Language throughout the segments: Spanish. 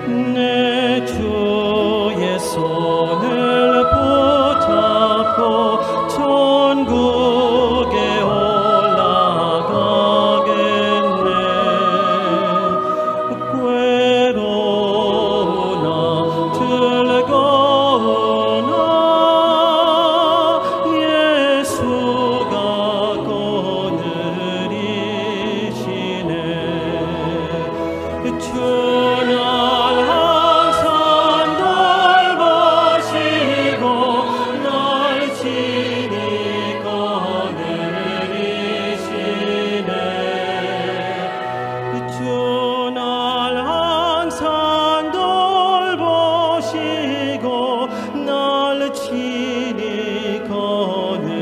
내 주의 손을 붙잡고 천국에 올라가겠네. 괴로우나 즐거우나 예수가 거느리시네. 주 날 항상 돌보시고 날 친히 거느리시네. 주 날 항상 돌보시고 날 친히 거느리시네.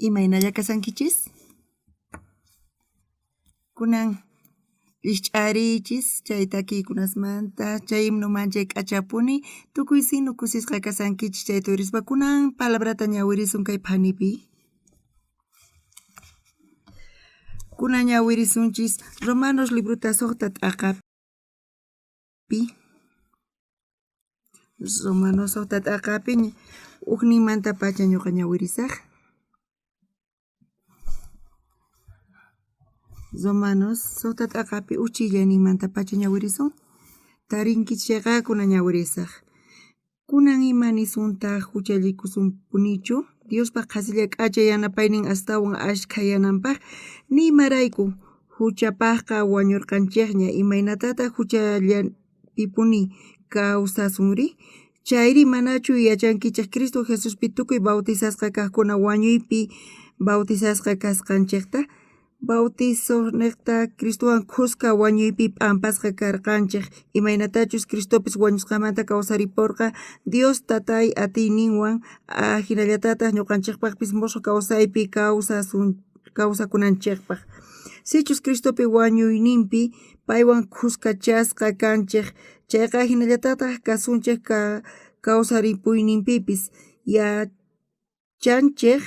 Imaynalla kasankichis? Kunan ishch'arichis chay takiykunasmanta chay himnumancha k'achapuni tukuy sinu kusisqa kasankichis chay turispa kunan palabrata ñawirisun kay phanipi. Kunan ñawirisunchis Romanos libruta suqta t'aqapi. Romanos suqta t'aqapi ukninmanta pacha ñuqa ñawirisaq. Romanos suqta t'aqapi uchillayninmanta pacha ñawirisun. Tarinkichayqa kunan ñawirisaq. Kunan imanisunta huchallikusunpunichu Diospa qhasilla k'acha yanapaynin astawan ashkhayananpaq nimarayku huchapaqqa wañurqanchikña imaynatataq huchallapipuni kawsasunri chayri manachu yachankichik Cristo Jesuspi tukuy bautizasqa kaqkuna wañuypi bautizasqa kasqanchikta bautizo niqta Cristowan khusqa wañuypi p'ampasqa karqanchik imaynatachus Cristopis wañusqamanta kawsariporqa Dios Tatay atiyninwan hinallatataq ñuqanchikpaqpis mushuq kawsaypi kawsakunanchikpaq. Sichus Cristopi wañuyninpi paywan khusqachasqa kanchik chayqa hinallatataq kasunchik kawsaripuyninpipis yachanchik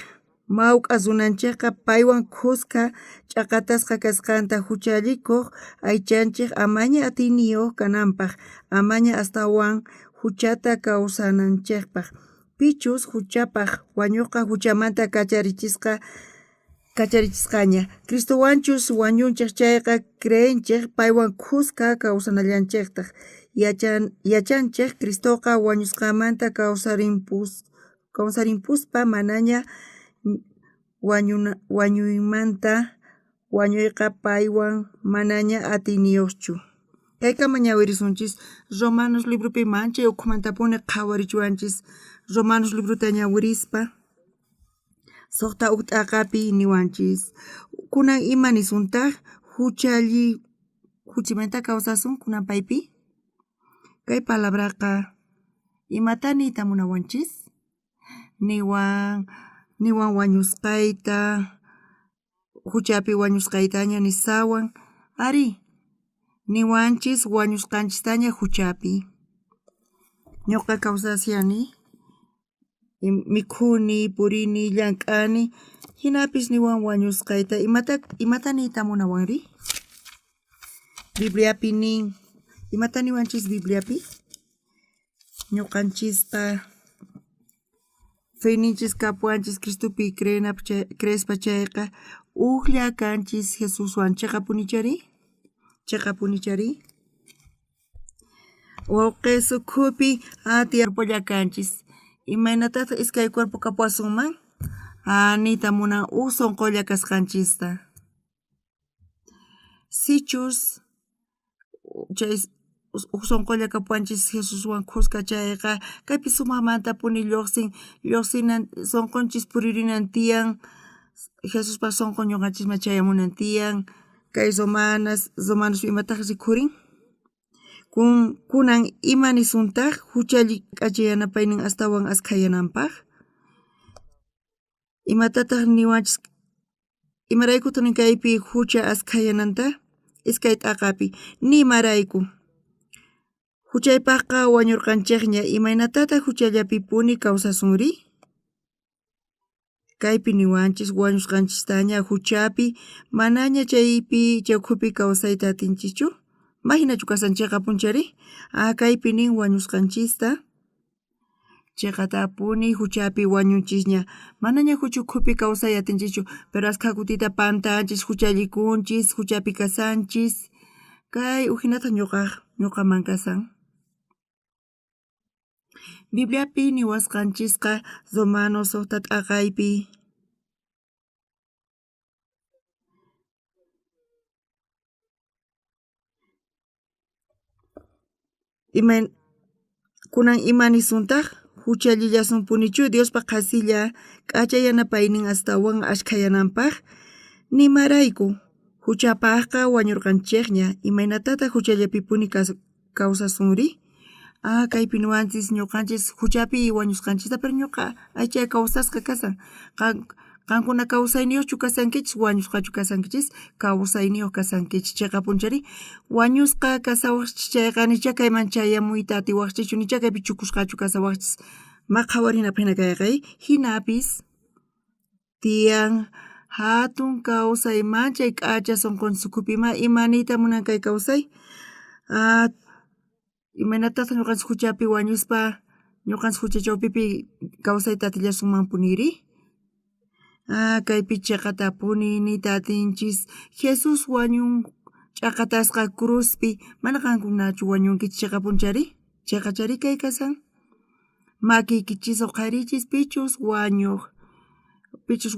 mawk'a runanchikqa paywan khusqa ch'aqatasqa kasqanta huchallikuq aychanchik amaña atiyniyuq kananpaq amaña astawan huchata kawsananchikpaq pichus huchapaq wañuqqa huchamanta kacharichisqaña Cristowanchus wañunchik chayqa creenchik paywan khusqa kawsanallanchiktaq yachanchik Cristoqa wañusqamanta kawsarimpuspa manaña wañuymanta wañuyqa paywan manaña atiyniyuqchu. Kaykama ñawirisunchis Romanos librupi manchay uqmantapuni qhawarichuwanchis Romanos libruta ñawirispa suqta huk t'aqapi niwanchis kunan imanisuntaq huchimanta kawsasun kunan paypi kay palabraqa imata niyta munawanchis niwan wañusqayta huchapi wañusqaytaña nisawan ari niwanchis wañusqanchistaña huchapi ñuqa kawsasiyani mikhuni purini llank'ani hinapis niwan wañusqayta imata niyta munawanri Bibliapi nin imata niwanchis Bibliapi ñuqanchista feyninchis kapuanchis Cristopi creespa chayqa uqlla kanchis Jesuswan chiqapunichari wawqi sukhupi tiyarpulla kanchis imaynatataq iskay cuerpo kapuasunman niyta munan sunqulla kasqanchista sichus chay sunqulla kapuanchis Jesuswan khusqa chayqa kaypi sumaqmantapuni lluqsinan sunqunchis puririnan tiyan Jesuspa sunqu ñuqanchisman chayamunan tiyan kay Romanos imataq rikhurin kunan imanisuntaq huchalli k'acha yanapaynin astawan askhayananpaq imatataq niwanchis imaraykutaq nin kaypi hucha askhayananta iskay t'aqapi nimarayku huchaypaqqa wañurqanchikña imaynatataq huchallapipuni kawsasunri kaypi niwanchis wañusqanchistaña huchapi manaña chaypi chawkhupi kawsayta atinchichu mahinachu kasanchikqa punchari kaypi nin wañusqanchista chiqatapuni huchapi wañunchisña manaña huchukhupi kawsay atinchichu pero askha kutita pantanchis huchallikunchis huchapi kasanchis kay uhinata ñuqaman kasan Bibliapi niwasqanchisqa Romanos suqta t'aqaypi kunan imanisuntaq huchallillasunpunichu Diospa qhasilla k'acha yanapaynin astawan ashkhayananpaq nimarayku huchapaqqa wañurqanchikña imaynatataq huchallapipuni kawsasunri kaypi niwanchis ñuqanchis huchapi wañusqanchista pero ñuqa aychay kawsasqa kasan qankuna kawsayniyuqchu kasankichis wañusqachu kasankichis kawsayniyuq kasankichis chayqa punchari wañusqa kasawaqchis chayqa nicha kayman chayamuyta atiwaqchichu nicha kaypi chukusqachu kasawaqchis maqhawarinapaq hina kayqay hinapis tiyan hatun kawsay manchay k'acha sunqunchis ukhupi imaniyta munan kay kawsay imanataqtaq ñuqanchis huchapi wañuspa ñuqanchis hucha chawpipi kawsayta atillasunmanpu niri kaypi chaqatapuni niyta atinchis Jesus wañun ch'aqatasqa cruzpi mana qankunachu wañunkichis chayqa punchari chayqa chari kay kasan makiykichis huqarichis pichus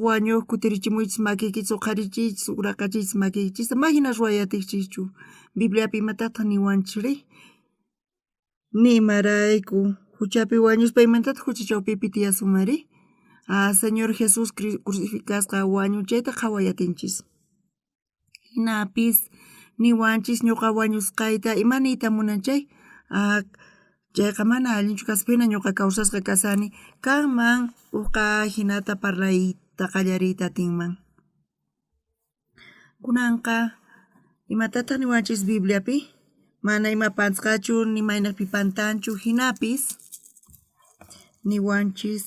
wañuq kutirichimuychis makiykichis huqarichis uraqachichis makiykichis mayhina ruwayatichischu Bibliapi imataqtaq niwanchis nimarayku huchapi wañuspa imantataq hucha chawpipi tiyasunmari Señor Jesús crucificasqa wañuchayta qhawayatinchis hinapis niwanchis ñuqa wañusqayta imaniyta munanchay chayqa mana allinchu kaspa hina ñuqa kawsasqa kasani kanman uqa hinata parlayta qallariyta atinman kunanqa imatataq niwanchis Bibliapi mana ima panchqachu nimaynaq pipantanchu hinapis niwanchis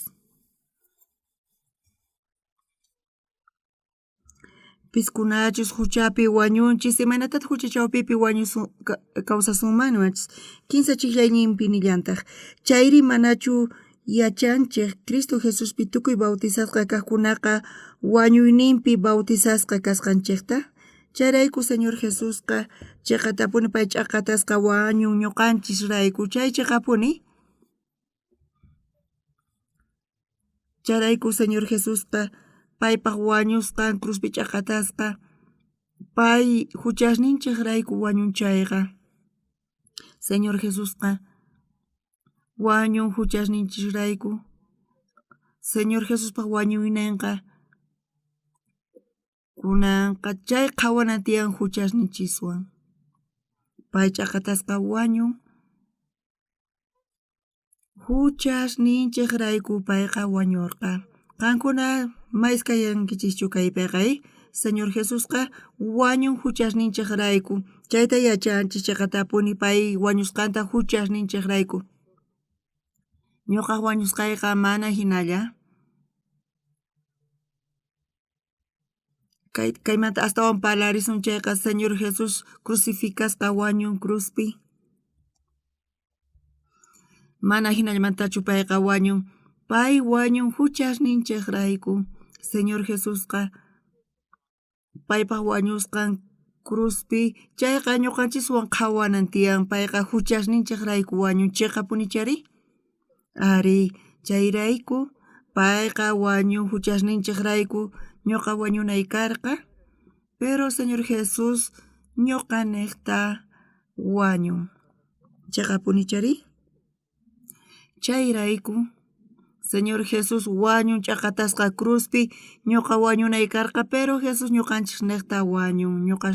piskunachus huchapi wañunchis imaynatataq hucha chawpipi kawsasunman niwanchis kinsa chiqllayninpi nillantaq chayri manachu yachanchik Cristo Jesuspi tukuy bautizasqa kaqkunaqa wañuyninpi bautizasqa kasqanchikta chayrayku Señor Jesusqa chaqatapuni pay ch'aqatasqa wañun ñuqanchis rayku chay chaqapuni chayrayku Señor Jesusqa paypaq wañusqan cruzpi ch'aqatasqa pay huchasninchik rayku wañunchayqa Señor Jesusqa wañun huchasninchik rayku Señor Jesuspaq wañuyninqa kunanqa chay qhawanan tiyan huchasninchiswan pay ch'aqatasqa wañun huchasninchik rayku payqa wañurqa qankuna mayskayankichischu kaypiqa Señor Jesusqa wañun huchasninchik rayku chayta yachanchis chaqatapuni pay wañusqanta huchasninchik rayku ñuqa wañusqayqa mana hinalla kaymanta astawan parlarisun chayqa Señor Jesus crucificasqa wañun cruzpi mana hinallamantachu payqa wañun pay wañun huchasninchik rayku Señor Jesusqa paypaq wañusqan cruzpi chayqa ñuqanchiswan qhawanan tiyan payqa huchasninchik rayku wañun chiqapuni chari ari chayrayku payqa wañun huchasninchik rayku ñuqa wañunay karqa pero Señor Jesús ñuqaniqta wañun chiqapuni chari chayrayku Señor Jesús wañun ch'aqatasqa cruzpi ñuqa wañunay karqa pero Jesús ñuqanchik niqta wañun ñuqa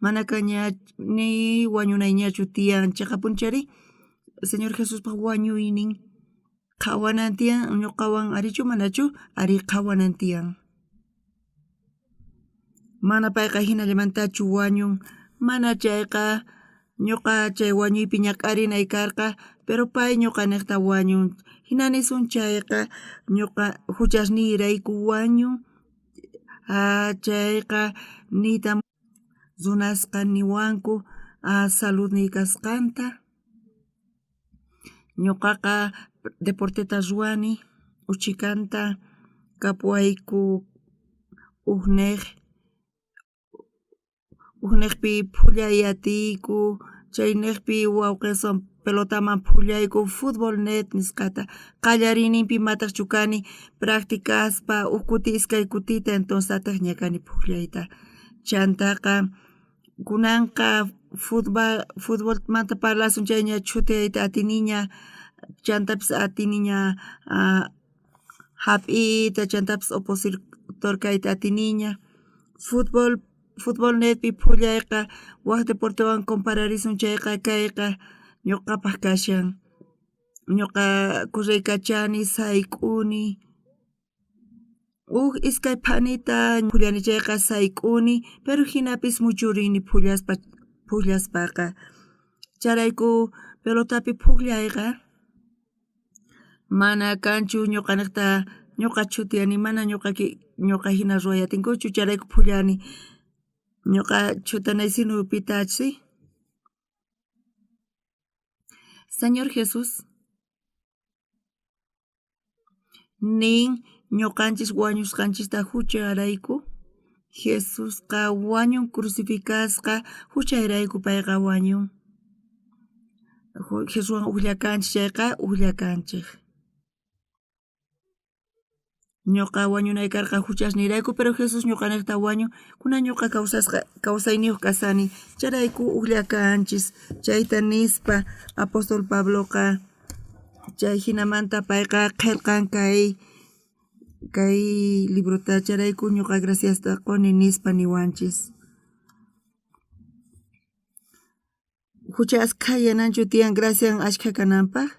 mana kaña ni wañunayñachu tiyan chiqapuni chari Señor Jesuspaq wañuynin qhawanan tiyan ñuqawan arichu manachu ari qhawanan tiyan mana payqa hinallamantachu wañun mana chayqa ñuqa chay wañuypi ñak'arinay karqa pero pay ñuqaniqta wañun hinanisun chayqa ñuqa huchasniyrayku wañun chayqa niyta runasqa niwanku saludniy kasqanta ñuqaqa deporteta ruwani uchikanta kapuayku uqniqpi phullay atiyku chaynaqpi wawqiswan pelotaman phullayku fútbol net nisqata qallariyninpi imataqchu kani practicaspa ukuti iskay kutita entonces ataq ñakani phullayta chantaqa kunanqa futbolmanta parlasun chay ña chutiyayta atiniña chantapis atiniña hap'iyta chantapis opositor kayta atiniña fútbol netpi phullayqa waq deportewan compararisun chayqa kayqa ñuqapaq kashan ñuqa riykachani sayk'uni Iskay panita phullanichayqa sayk'uni, pero hinapis muchurini phullaspaqa. Charayku pelotapi phullayqa mana kanchu ñuqa chutiyani mana ñuqa hina ruwayatinkuchu charayku phullani ñuqa chutanay sinupitachi. Señor Jesús nin ñuqanchis wañusqanchista hucharayku Jesusqa wañun crucificasqa huchayrayku payqa wañun. Jesuswan ullakanchik chayqa ullakanchik. Ñuqa wañunaykarqa huchasnirayku pero Jesus ñuqaniyta wañun kunan ñuqa kawsayniyuq kasani charayku ullakanchis chayta nispa apóstol Pabloqa chay hinamanta payqa qillqan kay librota charayku ñuqa graciasta quni nispa niwanchis. Hucha askhayananchu tiyan gracian ashkha kananpaq.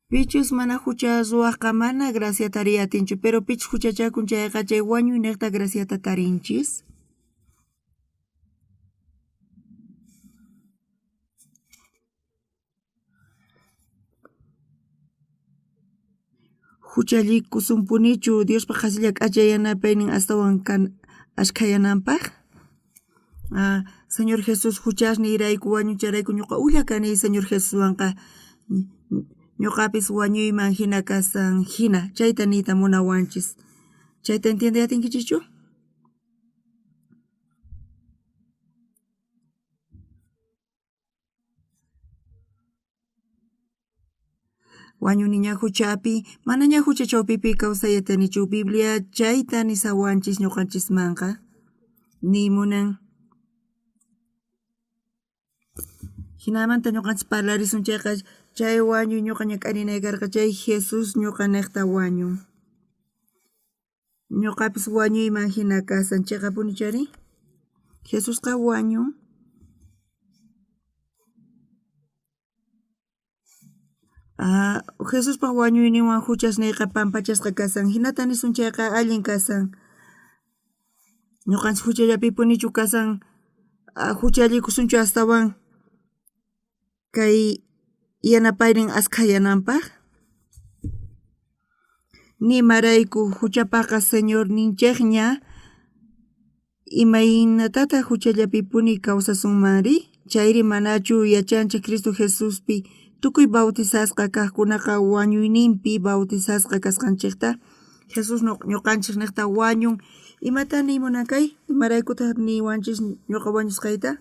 Pichus mana hucha ruwaqqa mana graciata riyatinchu pero pichus huchachakun chayqa chay wañuyniyta graciata tarinchis. Huchallikusupunichu Diospa qhaslla k'achayanapaynin astawan ashkhayananpaq. Señor Jesús huchasniyrayku wañucharayku ñuqa ullakani Señor Jesuswanqa ñuqapis wañuyman hina kasan hina chayta niyta munawanchis. Chayta entiendeyatinkichichu? Wañuniña huchapi manaña hucha chawpipi kawsayatanichu Biblia chayta nisawanchis ñuqanchismanqa nimunan. Hinamanta ñuqanchis parlarisun chayqa chay wañuy ñuqa ñak'arinaykarqa chay Jesus ñuqaniqta wañun. Ñuqapis wañuyman hina kasan chayqa punichari Jesusqa wañun. Jesuspa wañuyninwan huchasniyqa pampachasqa kasan hinata nisun chayqa allin kasan. Ñuqanchis huchallapi punichu kasan huchallikusunchu astawan kay yanapaynin askhayananpaq. Nimarayku huchapaqa Señor ninchikña imaynatataq huchallapi puni kawsasunmanri chayri manachu yachanchik Cristo Jesuspi tukuy bautizasqa kaqkunaqa wañuyninpi bautizasqa kasqanchikta Jesus ñuqanchik niqta wañun imatani munakay imaraykutaq niwanchis ñuqa wañusqayta.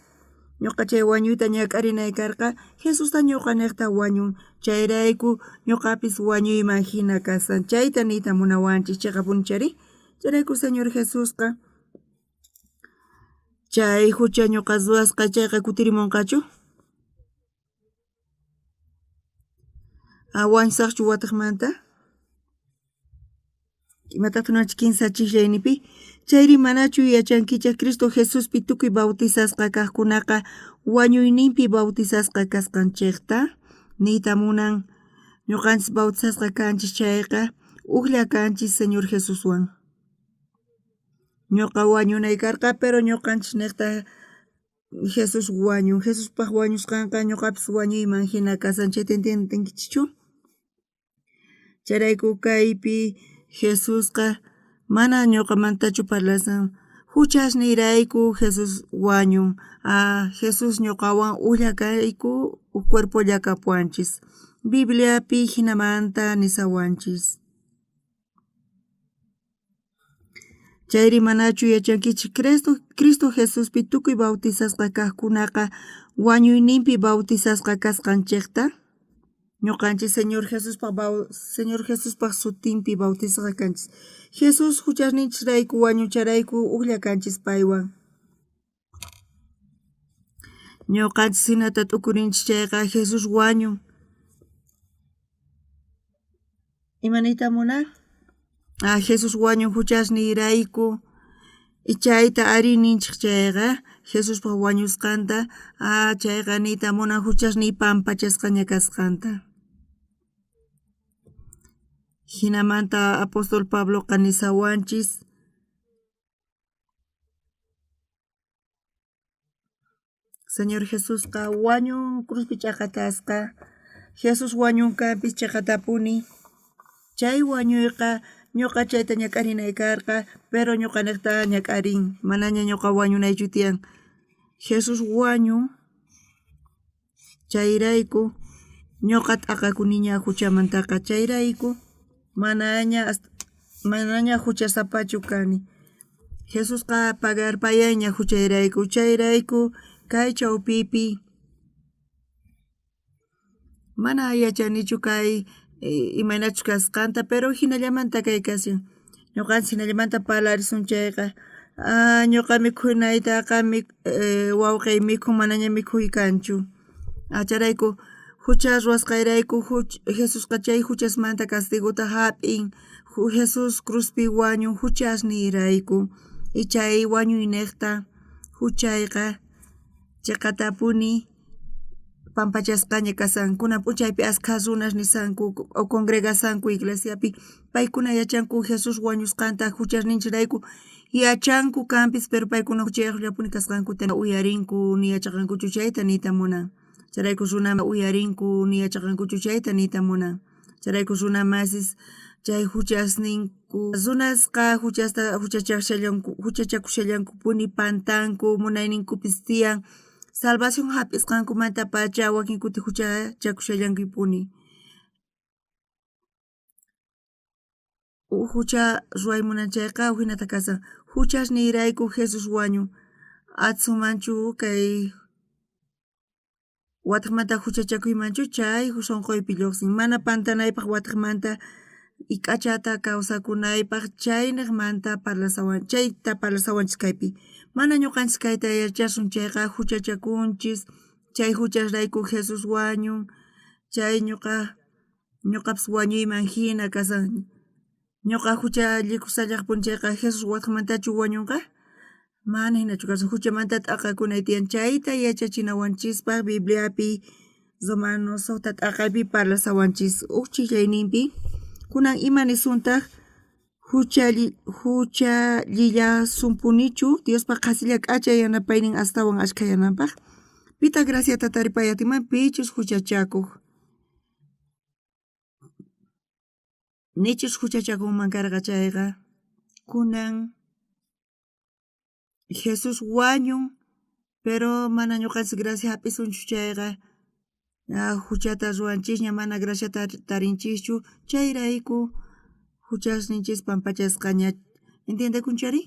Ñuqa chay wañuyta ñak'arinaykarqa Jesusta ñuqa niqta wañun chayrayku ñuqapis wañuyman hina kasan chayta niyta munawanchis chayqa punichari chayrayku Señor Jesusqa chay hucha ñuqa ruwasqa chayqa kutirimunqachu wañusaqchu wataqmanta imataq runanchik kinsa chiklaynipi chayri manachu yachankicha Cristo Jesuspi tukuy bautizasqa kaqkunaqa wañuyninpi bautizasqa kasqanchikta niyta munan ñuqanchis bautizasqa kanchis chayqa ullakanchis Señor Jesuswan. Ñuqa wañunaykarqa pero ñuqanchis niqta Jesus wañun Jesuspaq wañusqanqa ñuqapis wañuyman hina kasan chayta entiendenkichichu? Charayku kaypi Jesusqa mana ñuqamantachu parlasan huchasniyrayku Jesus wañun. Jesus ñuqawan ullakayku cuerpolla kapuanchis. Bibliapi hinamanta nisawanchis. Chayri manachu yachankichik Cristo Jesuspi tukuy bautizasqa kaqkunaqa wañuyninpi bautizasqa kasqanchikta ñuqanchis Señor Jesuspaq sutinpi bautizasqa kanchis. Jesus huchasninchisrayku wañucharayku ullakanchis paywan. Ñuqanchis hinata t'ukurinchis chayqa Jesus wañun. Imaniyta munan? Jesus wañun huchasniyrayku chayta arininchik chayqa Jesuspaq wañusqanta chayqa niyta munan huchasniy pampachasqaña kasqanta. Hinamanta apóstol Pablo qanisawanchis Señor Jesús ka wañun cruzpi chaqatasqa Jesús wañunkanpis chaqatapuni chay wañuyqa ñuqa chayta ñak'arinay karqa pero ñuqaniqta ñak'arin manaña ñuqa wañunaychu tiyan Jesús wañun chayrayku ñuqa t'aqakuniña huchamantaqa chayrayku manaña huchasapachu kani Jesusqa pagarpayaña huchayrayku chayrayku kay chawpipi mana yachanichu kay imaynachu kasqanta pero hinallamanta kay kasin ñuqanchik hinallamanta parlarisun chayqa ñuqa mikhunaytaqa wawqay mikhun manaña mikhuy kanchu charayku hucha ruwasqayrayku Jesusqa chay huchasmanta castiguta hap'in Jesus cruzpi wañun huchasniyrayku y chay wañuyniqta huchayqa chaqatapuni pampachasqaña kasan kunan p'unchaypi asqa runas nisanku o congregasanku iglesiapi paykuna yachanku Jesus wañusqanta huchasninchirayku yachanku kanpis pero paykuna huchayaqllapuni kasqanku uyarinku ni yachaqankuchu chayta niyta munan charayku runa uyarinku ni yachaqankuchu chayta niyta munan charayku runa masis chay huchasninku runasqa huchachakushallankupuni pantanku munayninkupis tiyan salvación hap'isqankumanta pacha wakin kuti huchachakushallankipuni hucha ruwaymunanchayqa hinata kasan huchasniyrayku Jesus wañun atsumanchu kay wataqmanta huchachakuymanchu chay sunquypi lluqsin mana pantanaypaq wataqmanta y k'achata kawsakunaypaq chayniqmanta chayta parlasawanchis kaypi mana ñuqanchis kayta yachasun chayqa huchachakunchis chay huchasrayku Jesus wañun chay ñuqapis wañuyman hina kasan ñuqa huchallikusallaqpuni chayqa Jesus wataqmantachu wañunqa mana hinachu kasan huchamanta t'aqakunay tiyan chayta yachachinawanchispa Bibliapi Romanos sota t'aqaypi parlasawanchis chillayninpi kunan ima nisuntaq huchalillasunpunichu Diospa qasilla k'achay yanapaynin astawan ashkhayananpaq pita graciata taripayatiman pichus huchachakuq nichus huchachakunman karqa chayqa kunan Jesus wañun pero mana ñuqanchis gracia hap'isunchu chayqa huchata ruwanchisña mana graciata tarinchischu chayrayku huchasninchis pampachasqaña entiendekunchari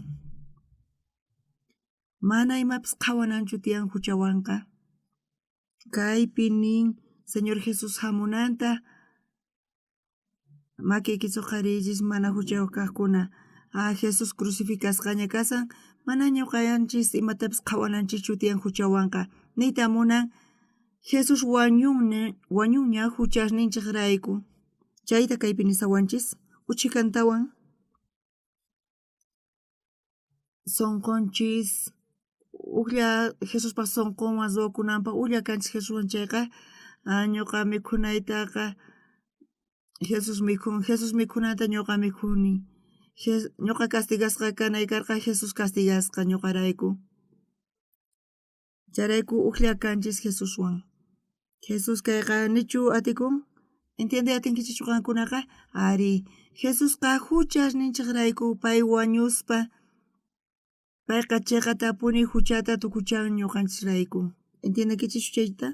mana imapis qhawananchu tiyan huchawanqa kaypi nin Señor Jesus hamunanta makiyki suqarillis mana huchayuq kaqkuna Jesus crucificasqaña kasan mana ñuqanchis imatapis qhawananchichu tiyan huchawanqa niyta munan Jesus wañunña huchasninchiqrayku chayta kaypi nisawanchis uchikantawan sonqonchis uqlla Jesuspaq sonqonwan ruwakunanpaq uqlla kanchis Jesuswan chayqa ñuqa mikhunaytaqa Jesus mikhunanta ñuqa mikhuni ñuqa castigasqa kanay karqa Jesus castigasqa ñuqarayku charayku uqlla kanchis Jesuswan Jesus kayqa nichu atikun entiende atinkichu qankunaqa ari Jesusqa huchasninchiqrayku pay wañuspa payqa chaqatapuni huchata tukuchan ñuqanchisrayku entiendekichu chayta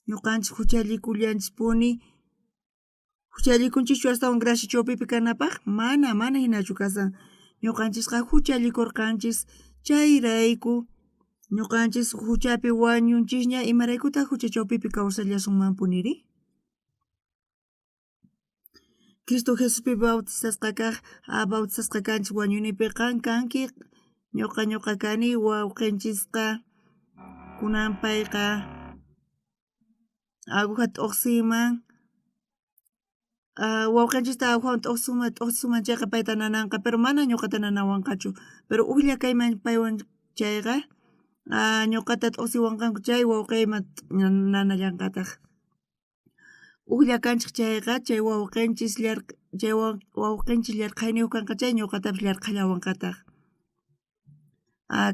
ñuqanchis huchallikullanchispuni huchallikunchichu astawan gracia chawpipi kanapaq mana hinachu kasan ñuqanchisqa huchallikurqanchis chayrayku ñuqanchis huchapi wañunchisña imaraykutaq hucha chawpipi kawsallasunmanpuniri Cristo Jesuspi bautizasqa kaq bautizasqa kanchis wañuynipiqa kanki ñuqa kani wawqinchisqa kunan payqa aguja t'uqsiman wawqinchista agujawan t'uqsiman chayqa payta nananqa pero mana ñuqata nanawanqachu pero uqlla kayman paywan chayqa ñuqata t'uqsiwanqanku chay wawqiyman nanallanqataq uqlla kanchik chayqa chay wawqinchis chay wawqinchis llarqayniyuq kanqa chay ñuqatapish llarqallawanqataq.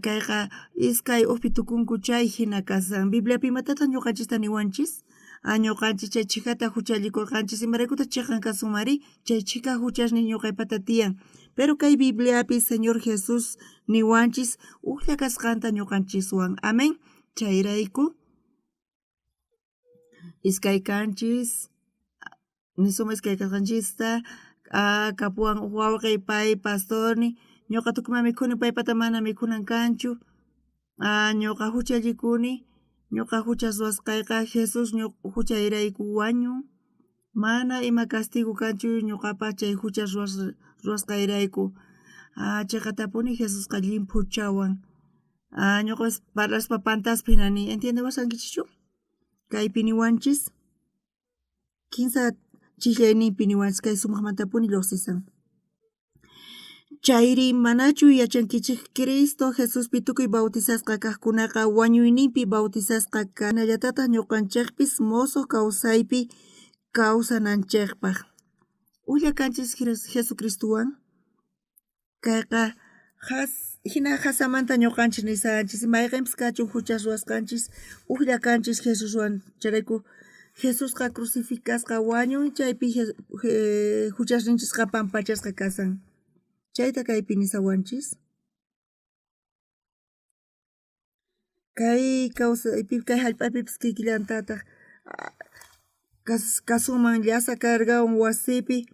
Kayqa iskay upi tukunku chay hina kasan. Bibliapi imatataq ñuqanchista niwanchis? Ñuqanchis chay chikata huchallikurqanchis imaraykutaq chiqan kasumari chay chika huchashni ñuqaypata tiyan. Pero kay Bibliapi Señor Jesus niwanchis uqlla kasqanta ñuqanchiswan. Amén. Chayrayku iskay kanchis nisuma iskay kasqanchista kapuwan wawqi pay pastorni ñuqa tukuman mikhuni paypata mana mikhunan kanchu. Ñuqa huchallikuni ñuqa hucha ruwasqayqa Jesus huchayrayku wañun. Mana ima castigo kanchu ñuqapas chay hucha ruwasqayrayku. Chayqa tapuni Jesusqa limpu huchawan. Ñuqapas parlaspa pantaspi nani entiende washankichischu? Kaypi niwanchis kinsa chiklayninpi niwanchis kay sumaqmantapuni lluqsisan. Chayri manachu yachankichik Cristo Jesuspi tukuy bautizasqa kaqkunaqa wañuyninpi bautizasqa kanallatataq ñuqanchikpis musuq kawsaypi kawsananchikpaq. Uqlla kanchis Jesucristuwan kayqa hina qasamanta ñuqanchis nisanchis mayqinpis kachun huchas ruwasqanchis uqlla kanchis Jesuswan chayrayku Jesusqa crucificasqa wañun chaypi huchasninchisqa pampachasqa kasan. Chayta kaypi nisawanchis. Kay kawsaypi kay hallp'apipis kikillantataq kasuman llasa kargawan wasipi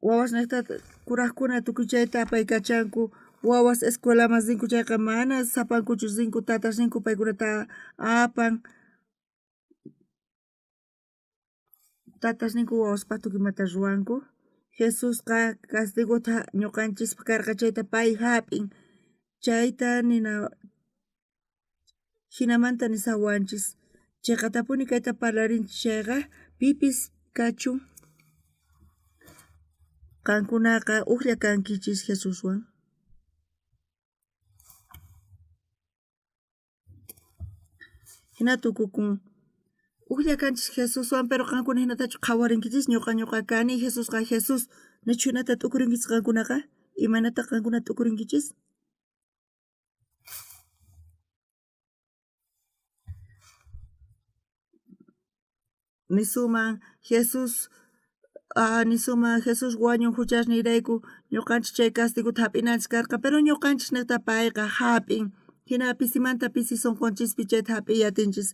wawas niqtata kuraqkuna tukuy chayta apaykachanku. Wawas escuelaman rinku chayqa mana sapankuchu rinku tatas rinku paykunata apan. Tatas rinku wawaspa tukuymanta ruwanku. Jesusqa castigota ñuqanchispa karqa chayta pay hap'in. Chayta nina hinamanta nisawanchis. Chayqa tapuni kayta parlarinchis chayqa pipis kachun qankunaqa uqlla kankichis Jesuswan. Hina tukukun uqlla kanchis Jesuswan pero qankuna hinatachu qhawarinkichis ñuqa kani Jesusqa Jesus nichu hinata t'ukurinkichis qankunaqa? Imanataq qankuna t'ukurinkichis? Nisuman Jesus wañun huchasniyrayku ñuqanchis chay castiguta hap'inanchis karqa pero ñuqanchis niqta payqa hap'in. Hina pisimanta pisi sunqunchispi chayta hap'iyatinchis.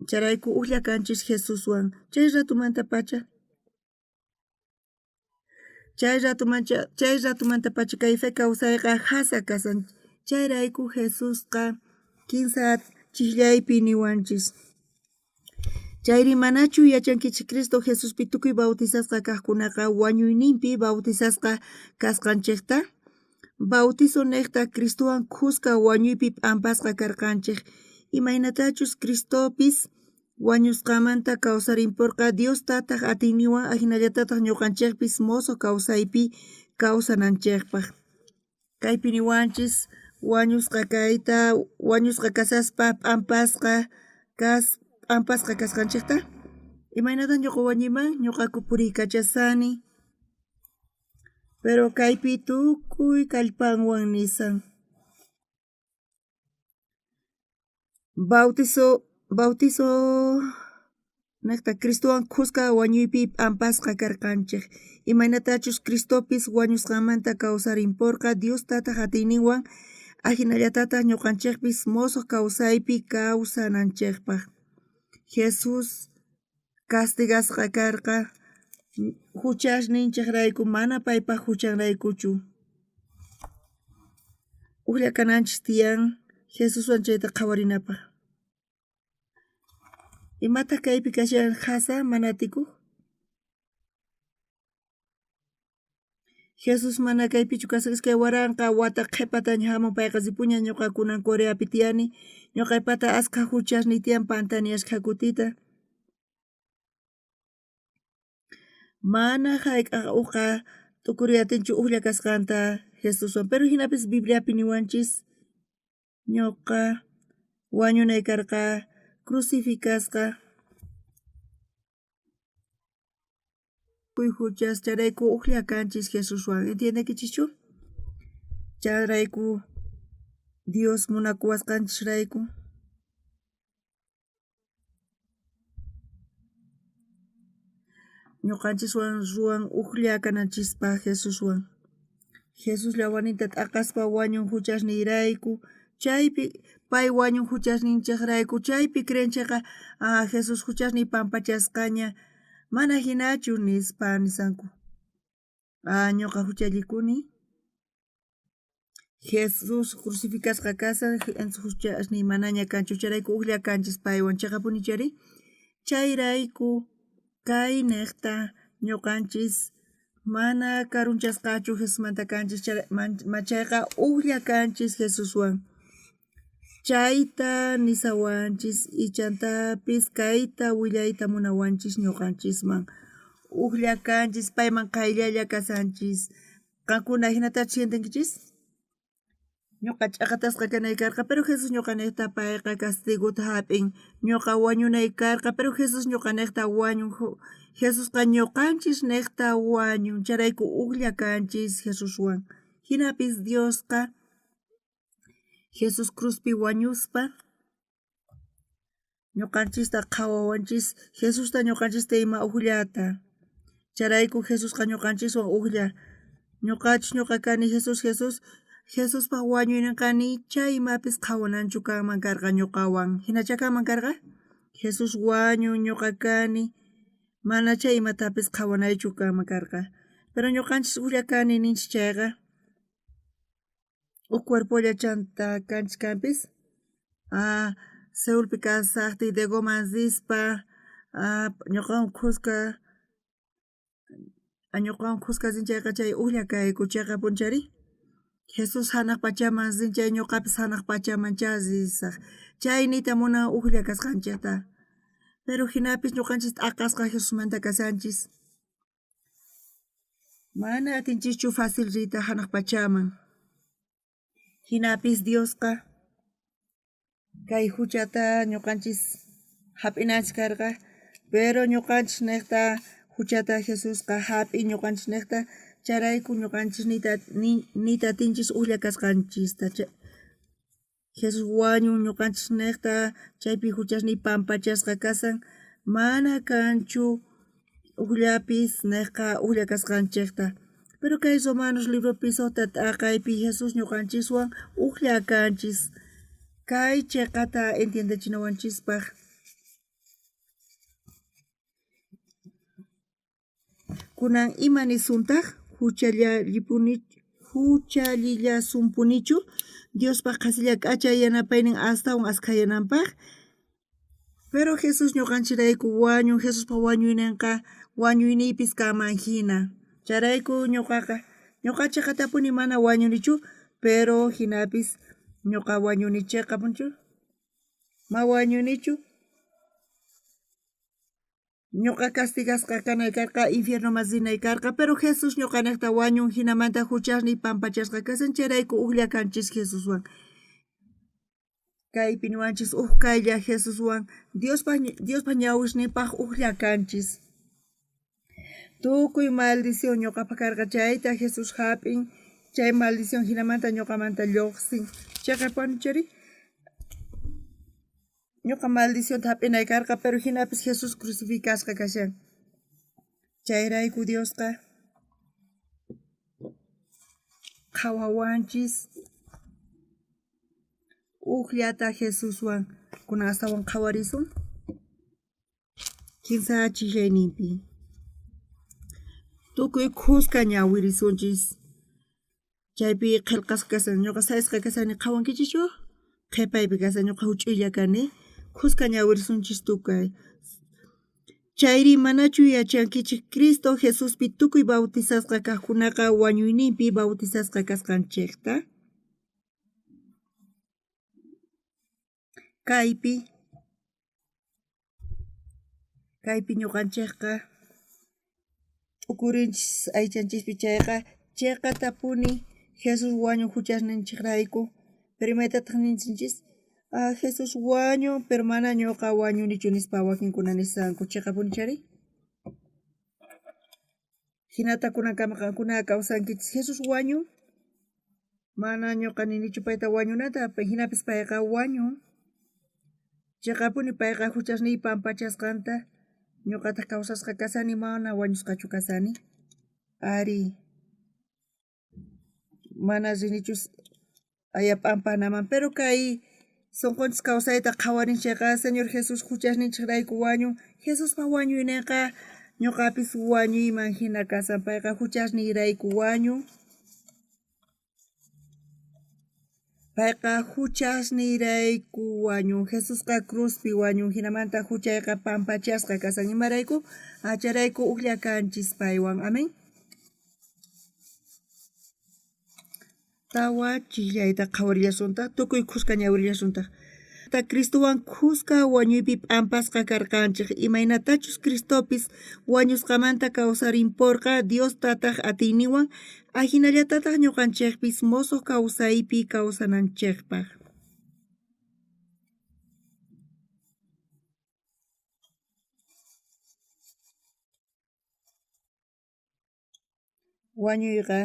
Chayrayku uqlla kanchis Jesuswan chay ratumanta pacha. Chay ratumanta pacha kayfa kawsayqa qasa kasan. Chayrayku Jesusqa kinsa chiklaypi niwanchis. Chayri manachu yachankichik Cristo Jesuspi tukuy bautizasqa kaqkunaqa wañuyninpi bautizasqa kasqanchikta? Bautizo niqta Cristowan kusqa wañuypi p'ampasqa karqanchik. Imaynatachus Cristopis wañusqamanta kawsarimpurqa Diostataq atiyniwan ahinallatataq ñuqanchikpis musuq kawsaypi kawsananchikpaq. Kaypi niwanchis wañusqa kasaspa p'ampasqa kasqanchikta. Imaynataq ñuqa wañuyman ñuqaku puriykachasani. Pero kaypi tukuy kallpanwan nisan. Bautizo niqta Cristowan kusqa wañuypi p'ampasqa karqanchik. Imaynatachus Cristopis wañusqamanta kawsarimpurqa Diostataq atiyninwan ahinallatataq ñuqanchikpis musuq kawsaypi kawsananchikpaq. Jesus castigasqa karqa huchasninchikrayku mana paypaq huchanraykuchu. Uqlla kananchis tiyan Jesuswan chayta qhawarinapaq. Imataq kaypi kashan qhasa mana atikuq? Jesus mana kaypichu kasqa iskay waranqa wata qhipataña hamun payqa ripuña ñuqa kunan Coreapi tiyani. Ñuqaypata askha huchasniy tiyan pantani ashkha kutita. Mana hayk'aq uqa t'ukuriyatinchu uqlla kasqanta Jesuswan pero hinapis Bibliapi niwanchis ñuqa wañunay karqa crucificasqa tukuy huchas charayku uqllakanchis Jesuswan. ¿Entiende kichichu? Charayku Dios munakuwasqanchis rayku. Ñuqanchiswan ruwan uqllakanachispa Jesuswan. Jesus llawanita t'aqaspa wañun huchasniyrayku. Chaypi pay wañun huchasninchaqrayku chaypi creenchayqa Jesus huchasniy pampachasqaña mana hinachu nispa nisanku. Ñuqa huchallikuni Jesus crucificasqa kasa huchasniy manaña kanchu charayku uqllakanchis paywan chaqapuni chari. Chayrayku kay niqta ñuqanchis mana karunchasqachu Jesusmanta kanchis chayqa uqllakanchis Jesuswan. Chayta nisawanchis ichantapis kayta willayta munawanchis ñuqanchisman. Uqllakanchis payman qayllalla kasanchis. Qankuna hinatachu sientinkichis? Ñuqa ch'aqatasqa kanay karqa pero Jesus ñuqaniqta payqa castiguta hap'in. Ñuqa wañunay karqa pero Jesus ñuqaniqta wañun. Jesusqa ñuqanchis niqta wañun. Charayku uqllakanchis Jesuswan. Hinapis Diosqa Jesus cruzpi wañuspa ñuqanchista qhawawanchis Jesusta ñuqanchista ima uqllata. Charayku Jesusqa ñuqanchiswan uqlla. Ñuqa kani Jesuspa wañuyninqani chaymapis qhawananchu kanman karqa ñuqawan. Hinacha kanman karqa? Jesus wañun ñuqa kani mana chay imatapis qhawanaychu kanman karqa. Pero ñuqanchis uqllakani ninchis chayqa. Cuerpolla chanta kanchis kanpis. Seulpi kasaqti de Gomanzispa ñuqawan qusqa sinchayqa chay uqllakayku chayqapun chari. Jesus hanaq pachaman sinchay ñuqapis hanaq pachaman chasisaq. Chaynita munan uqllakasqanchikta. Pero hinapis ñuqanchis t'aqasqa Jesusmanta kasanchis. Mana atinchikchu fácil riyta hanaq pachaman. Hinapis Diosqa kay huchata ñuqanchis hap'inanchis karqa. Pero ñuqanchis niqta huchata Jesusqa hap'in ñuqanchis niqta. Charayku ñuqanchis nita atinchis uqllakasqanchista. Jesus wañun ñuqanchis niqta chaypi huchasniy pampachasqa kasan. Mana kanchu uqllapis niqqa uqllakasqanchikta. Pero kay Romanos libropi sota t'aqaypi Jesus ñuqanchiswan uqllakanchis. Kay chayqata entiendechinawanchispaq. Kunan imanisuntaq huchalillasunpunichu Diospa qasilla k'achay yanapaynin astawan asqayananpaq. Pero Jesus ñuqanchirayku wañun Jesuspa wañuyninqa wañuyniypis kanman hina. Charayku ñuqachiqa tapuni mana wañunichu pero hinapis ñuqa wañunichiqa punchu. Ma wañunichu. Ñuqa castigasqa kanay karqa infierno masinay karqa pero Jesus ñuqaniqta wañun hinamanta huchasniy pampachasqa kasan charayku uqllakanchis Jesuswan. Kaypi niwanchis uqkaylla Jesuswan Diospa ñawishnipaq uqllakanchis. Tukuy maldición ñuqapa karqa chayta Jesus hap'in. Chay maldición hinamanta ñuqamanta lluqsin. Chayqapuni chari. Ñuqa maldición hap'inay karqa pero hinapis Jesus crucificasqa kashan. Chayrayku Diosqa qhawawanchis uqllata Jesuswan kunan astawan qhawarisun. Kinsa chillayninpi. Tukuy khusqa ñawirisunchis. Chaypi qillqasqa kasan ñuqa saysqa kasani qhawankichischu. Qhipaypi kasan ñuqa huch'uylla kani. Khusqa ñawirisunchis tukay. Chayri manachu yachankichik Cristo Jesuspi tukuy bautizasqa kaqkunaqa wañuyninpi bautizasqa kasqanchikta. Kaypi ñuqanchikqa ukurinchis aychanchispi chayqa tapuni Jesus wañun huchasninchikrayku. Pero imaytataq ninchis Jesus wañun pero mana ñuqa wañunichu nispa wakinkuna nisanku chayqapuni chari. hinata kuna kawsankichis Jesus wañun mana ñuqa ninichu payta wañunata hinapis payqa wañun chayqapuni payqa huchasniy pampachasqanta ñuqata kawsasqa kasani mana wañusqachu kasani ari mana rinichus aya pampanaman pero kay sunqunchis kawsayta qhawarinchayqa Señor Jesus huchasninchikrayku wañun Jesuspa wañuyninqa ñuqapis wañuyman hina kasan payqa huchasniyrayku wañun payqa huchasniyrayku wañun Jesusqa cruzpi wañun hinamanta huchayqa pampachasqa kasan imarayku acharayku uqllakanchis paywan amén tawa chillayta qhawarillashuntaq tukuy khusqa ñawirillashuntaq Cristowan khusqa wañuypi p'ampasqa karqanchik imaynatachus Cristopis wañusqamanta kawsarimporqa Dios tataq atiyninwan ahinallatataq ñuqanchikpis musuq kawsaypi kawsananchikpaq wañuyqa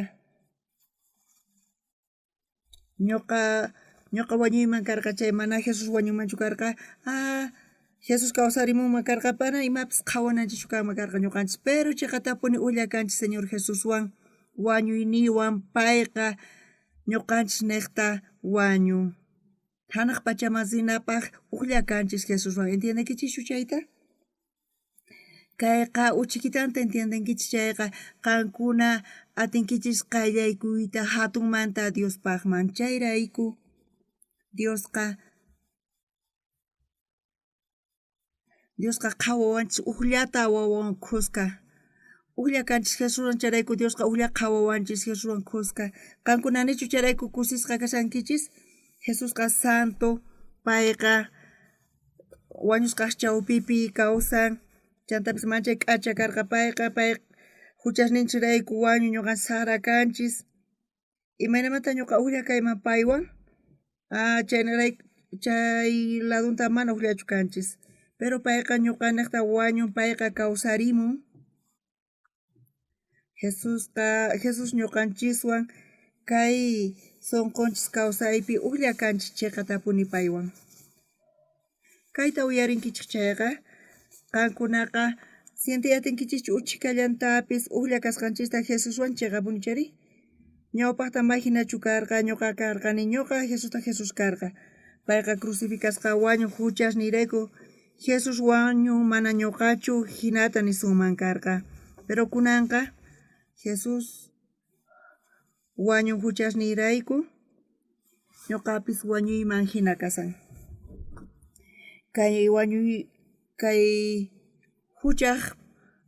ñuqa wañuyman karqa chay mana Jesus wañunmanchu karqa Jesus kawsarimunman karqapana imapis qhawananchikchu kanman karqa ñuqanchis pero chayqa tapuni ullakanchis Señor Jesuswan wañuyniwan payqa ñuqanchis niqta wañun hanaq pachamasinapaq uqllakanchis Jesuswan entiendekichischu chayta kayqa uchikitanta entiendenkichis chayqa qankuna atinkichis qayllaykuyta hatunmanta Diospaqman chayrayku Diosqa qhawawanchis uqllata wawawan khusqa uqllakanchis Jesuswan charayku Diosqa uqlla qhawawanchis Jesuswan khusqa qankunanichu charayku kusisqa kashankichis Jesusqa santo payqa wañusqaq chawpipi kawsan chantapis manchay k'acha karqa payqa huchasninchirayku wañun ñuqanchis sarakanchis imaynamanta ñuqa uqllayman paywan chay ladunta mana uqllachu kanchis pero payqa ñuqaniqta wañun payqa kawsarimun Jesus ñuqanchiswan kay sunqunchis kawsaypi uqllakanchis chayqa tapuni paywan kayta uyarinkichik chayqa qankunaqa sientiyatinkichis uchikallantapis uqllakasqanchista Jesuswan chiqapuni chari ñawpaqta mayhinachu karqa ñuqa karqani ñuqa Jesus karqa payqa crucificasqa wañun huchasniyrayku Jesus wañun mana ñuqachu hinata nisunman karqa pero kunanqa Jesus wañun huchasniyrayku ñuqapis wañuyman hina kasan kay huchaq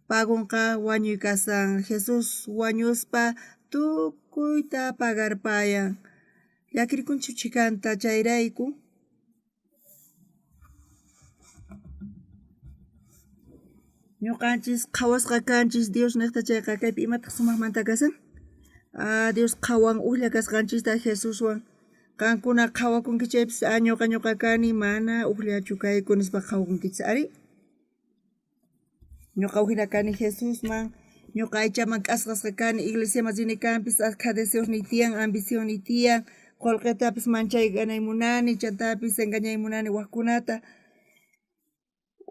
pagunqa wañuy kasan Jesus wañuspa tukuyta pagarpayan llakirikunchu chikanta chayrayku ñuqanchis qhawasqa kanchis Dios niqta chayqa kaypi imataq sumaqmanta kasan Dios qhawan uqlla kasqanchista Jesuswan qankuna qhawakunkichaypis ñuqa kani mana uqllachu kayku nispa qhawakunkichis ari ñuqa uhina kani Jesusman ñuqa aychaman k'asqasqa kani iglesiaman rini kanpis akha deseosniy tiyan ambicionni tiyan qullqitapis manchay ganay munani chantapis engañay munani waqkunata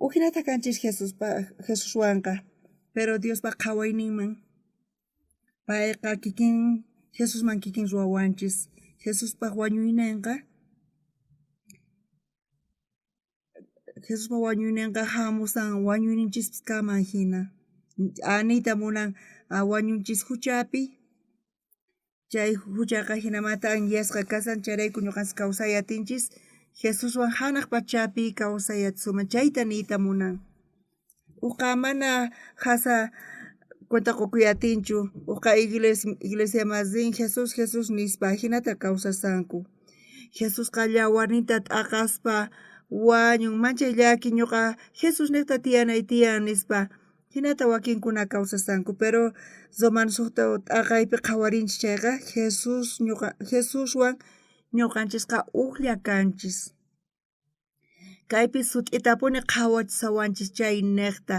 uhinata kanchis Jesuswanqa pero Diospa qhawayninman payqa kikin Jesusman kikin ruwawanchis Jesuspa wañuyninqa hamusan wañuyninchispis kaman hina anita munan wañunchis huchapi chay huchaqa hinamanta anyasqa kasan charayku ñuqanchis kawsayatinchis Jesuswan hanaq pachapi kawsayatsuman chayta niyta munan uqa mana hasa cuenta qukuyatinchu uqa iglesia masin Jesus nispa hinata kawsasanku Jesusqa llawarnita t'aqaspa wañun manchay llaki ñuqa Jesus niqta tiyanay tiyan nispa hinata wakinkuna kawsasanku pero zoman suqta t'aqaypi qhawarinchis chayqa Jesuswan ñuqanchisqa uqlla kanchis kaypi sut'itapuni qhawachisawanchis chay niqta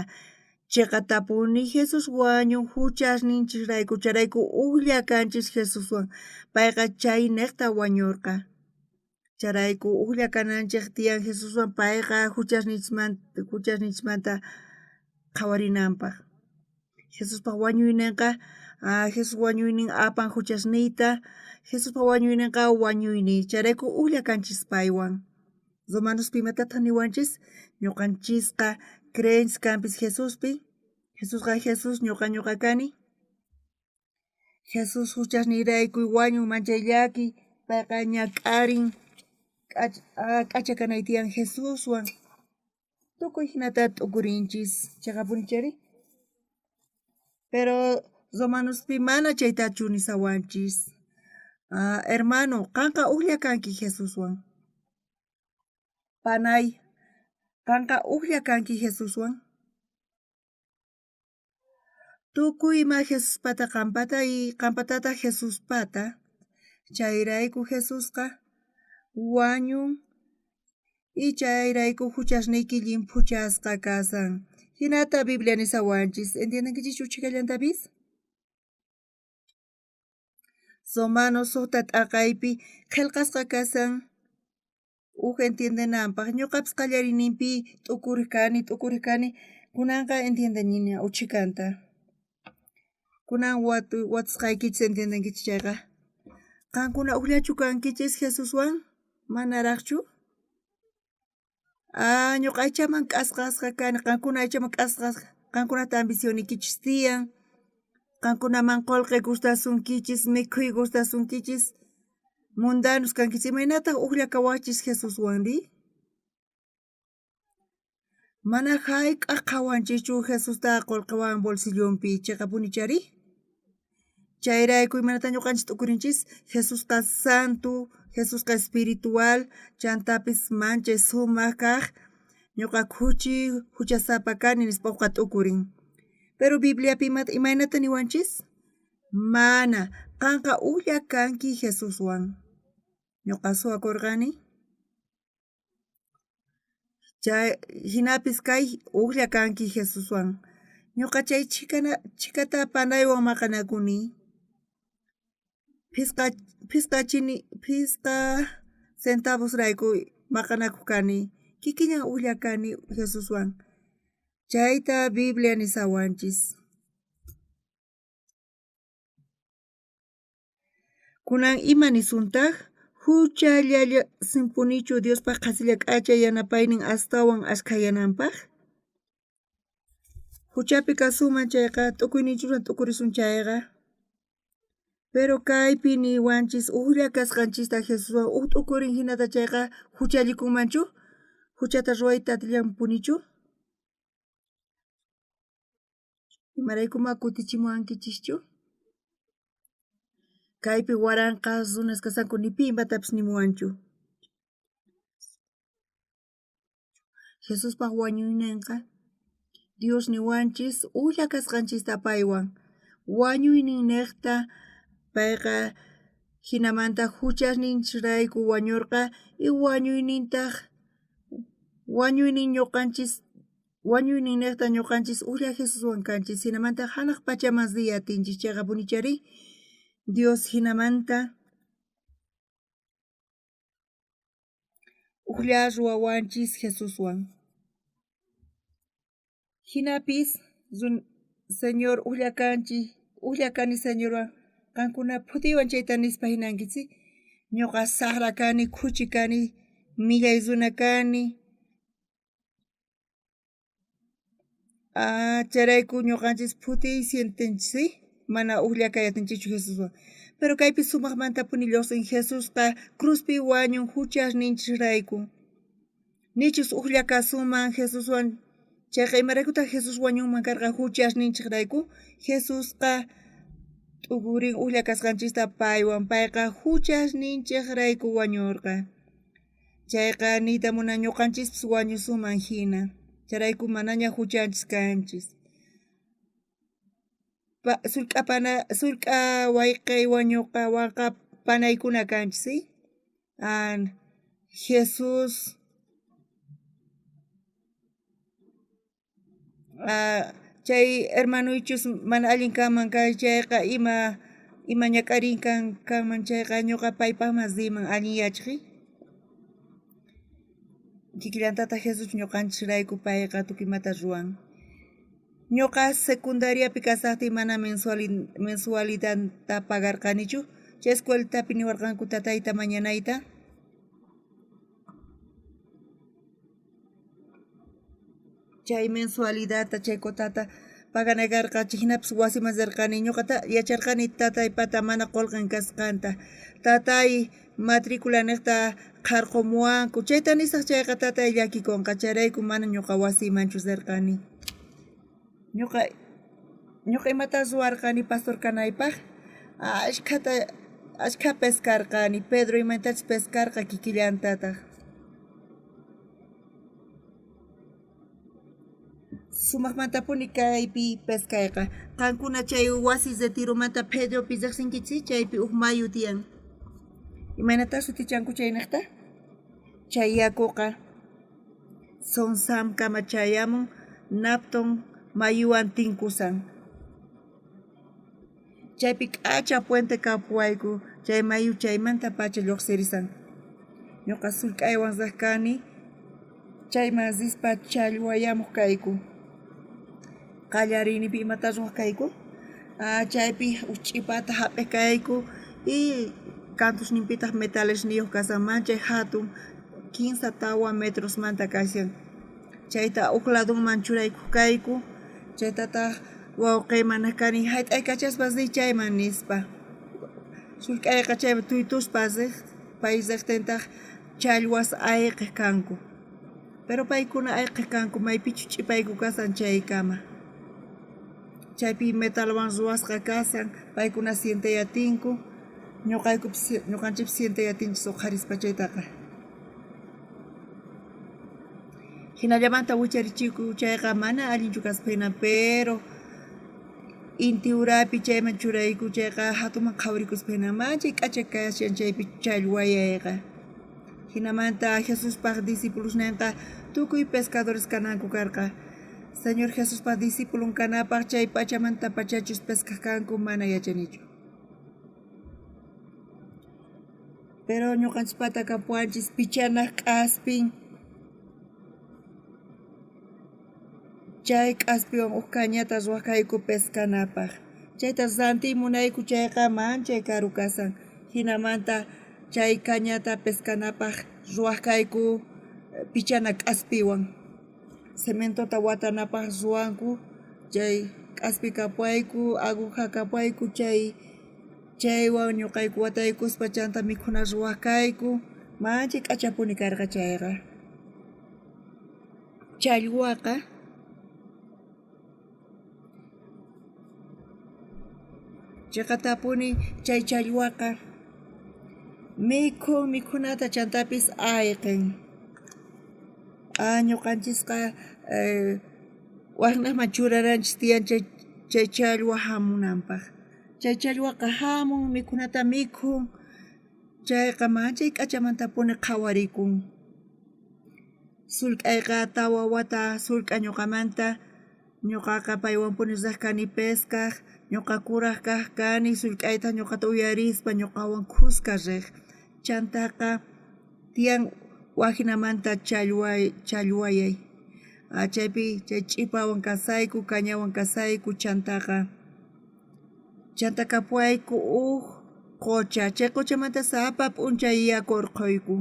Chaqatapuni Jesus wañun huchasninchirayku charayku uqllakanchis Jesuswan payqa chay niqta wañurqa. Charayku uqllakananchik tiyan Jesuswan payqa huchasninchikmanta qhawarinanpaq. Jesuspaq wañuyninqa Jesus wañuynin apan huchasniyta, Jesuspa wañuyninqa wañuyni charayku uqllakanchis paywan. Romanospi imatataq niwanchis ñuqanchisqa creenchis kanpis Jesuspi, Jesusqa Jesus ñuqa kani. Jesus huchasniyrayku wañun manchayllaki payqa ñak'arin k'acha kanay tiyan Jesuswan. Tukuy hinata t'ukurinchis chaqapunichari. Pero Romanospi mana chaytachu nisawanchis. Hermano, qanqa uqlla kanki Jesuswan. Panay, qanqa uqlla kanki Jesuswan. Tukuy ima Jesuspata qampatataq Jesuspata chayrayku Jesusqa wañun y chayrayku huchasniyki llimpuchasqa kasan. Hinata Biblia nisawanchis, entiendenkichischu chikallantapis? Romanos suqta t'aqaypi qillqasqa kasan entiendenanpaq. Ñuqapis qallariyninpi t'ukuriq kani, kunanqa entiendenini uchikanta. Kunan watusqaykichis entiendenkichis chayqa. Qankuna uqllachu kankichis Jesuswan? Manaraqchu? Ñuqa aychaman k'asqasqa kani, qankuna aychaman k'asqasqa, qankunata ambicionnikichis tiyan, qankunaman qullqi gustasunkichis, mikhuy gustasunkichis, mundanos kankichis, imaynataq uqlla kawachis Jesuswanri? Mana hayk'aq qhawanchischu Jesusta qullqiwan bolsillunpi chiqapunichari? Chayrayku imanata ñuqanchis t'ukurinchis, Jesusqa santu, Jesusqa espiritual, chantapis manchay sumaq kaq, ñuqa huchasapa kani nispa t'ukurin. Pero Bibliapi imaynata niwanchis? Mana, qanqa uqlla kanki Jesuswan. Ñuqa suwakurqani. Hinapis kay uqlla kanki Jesuswan. Ñuqa chay chikata panaywan maqanakuni. Pisqa centavosrayku maqanakuq kani. Kikiñan uqlla kani Jesuswan. Chayta Biblia nisawanchis. Kunan ima nisuntaq? Huchallalla simpunichu Diospaq qhasilla k'acha yanapaynin astawan ashkhayananpaq? Huchapi kasuman chayqa t'ukuyninchikwan t'ukurisun chayqa. Pero kaypi niwanchis uqlla kasqanchista Jesuswan t'ukurin hinata chayqa huchallikunmanchu? Huchata ruwayta atillampunichu? Imaraykuma kutichimuwankichischu? Kaypi waranqas runas kasanku ni pi imatapis nimuwanchu. Jesuspaq wañuyninqa Dios niwanchis uqlla kasqanchista paywan. Wañuynin niqta payqa hinamanta huchasninchirayku wañurqa y wañuynin niqta ñuqanchis uqlla Jesuswan kanchis hinamanta hanaq pachamasdiya atinchis chaqapunichari. Dios hinamanta uqlla ruwawanchis Jesuswan. Hinapis Señor uqlla kani Señorwan, qankuna phutiwan chayta nispa hinankichik. Ñuqa saqra kani, khuchi kani, millay runa kani. Charayku ñuqanchis phutiy sientinchis, mana uqlla kayatinchichu Jesuswan. Pero kaypi sumaqmantapuni lluqsin Jesusqa cruzpi wañun huchasninchirayku. Nichus uqlla kasuman Jesuswan chayqa imaraykutaq Jesus wañunman karqa huchasninchirayku. Jesusqa t'ukurin uqlla kasqanchista paywan, payqa huchasninchirayku wañurqa. Chayqa niyta munan ñuqanchispis wañusunman hina. Charayku manaña huchanchis kanchis. Sullk'a wayk'ay wañuqawanqa panaykuna kanchis, ¿sí? chay hermanoychus mana allin kaman kay chayqa ima ñakarin kanman chayqa ñuqa paypaqmas diman allin yachqi kikillantata Jesus ñuqanchis rayku payqa tukuymata ruwan ñuqa secundariapi kasaqti mana mensualidadta pagarqanichu chay escueltapi niwarqanku tatayta mañanayta chay mensualidadta chay kotata paganakarqa hinapas wasiman rirqani ñuqata yacharqani tataypata mana qolqan kasqanta tatay matrícula niqta qarqumuwanku chayta nisaq chayqa tatay llakikunqa chayrayku mana ñuqa wasimanchu rirqani ñuqa imata ruwarqani pastor kanaypaq ashka pescarqani Pedro imatachis pescarqa kikillantataq sumaqmantapuni kaypi pescayqa qankuna chay wasis de tiromanta Pedropi riqsinkichis chaypi huk mayu tiyan imanata sutichanku chay niqta chay yakuqa sonsamkama chayamun napton mayuwan tinkusan chaypi k'acha puente kapuwayku chay mayu chaymanta pacha lluqsirisan ñuqa sullk'aywan riq kani chayman rispa challwayamuq kayku qallarinipi imata ruwaq kayku chaypi uch'ipata hap'ik kayku y cantusninpitaq metales niyuq kasanman chay hatun 15 tawa metros manta kashan chayta huk ladunman churaykuq kayku chaytataq wawqiyman kani hayt'aykachaspas riy chayman nispa sullk'ayqa chayman tuytuspas riq pay riqtintaq challwas ayqiq kanku pero paykuna ayqiq kanku maypichu ch'ipayku kasan chaykama chaypi metalwan ruwasqa kasan paykuna sientayatinku ñuqanchipis sientayatinchis huqarispa chaytaqa hinallamanta wicharichiku chayqa mana allinchu kaspina pero inti urapi chayman churayku chayqa hatuman qhawrikuspina manchay k'acha kashan chaypi challwayayqa hinamanta Jesuspaq discípulos ninqa tukuy pescadores kananku karqa Señor Jesuspa discípulun kanapaq chay pachamanta pachachus pescaq kanku mana yachanichu pero ñuqanchispata kapuanchis pichanaq k'aspin chay k'aspiwan huk cañata ruwaq kayku pescanapaq chayta rantiy munayku chayqa manchay karu kasan hinamanta chay cañata pescanapaq ruwaq kayku pichana k'aspiwan cementota watanapaq ruwanku chay k'aspi kapuayku aguja kapuayku chaywan ñuqayku wataykuspa chanta mikhuna ruwaq kayku manchay k'achapuni karqa chayqa challwaqa chayqatapuni chay challwaqa mikhunata chantapis ayqin ñuqanchisqa waqnaqman churaranchis tiyan chay challwa hamunanpaq chay challwaqa hamun mikhunata mikhun chayqa manchay k'achamantapuni qhawarikun sullk'ayqa tawa wata sullk'a ñuqamanta ñuqaqa paywanpuni riq kani pescaq ñuqa kuraq kaq kani sullk'ayta ñuqata uyarispa ñuqawan khusqa riq chantaqa tiyan wajinamanta challwayay chaypi chay ch'ipawan kasayku kañawan kasayku chanta kapuayku huk qucha chay quchamanta sapa p'unchay yaku urquyku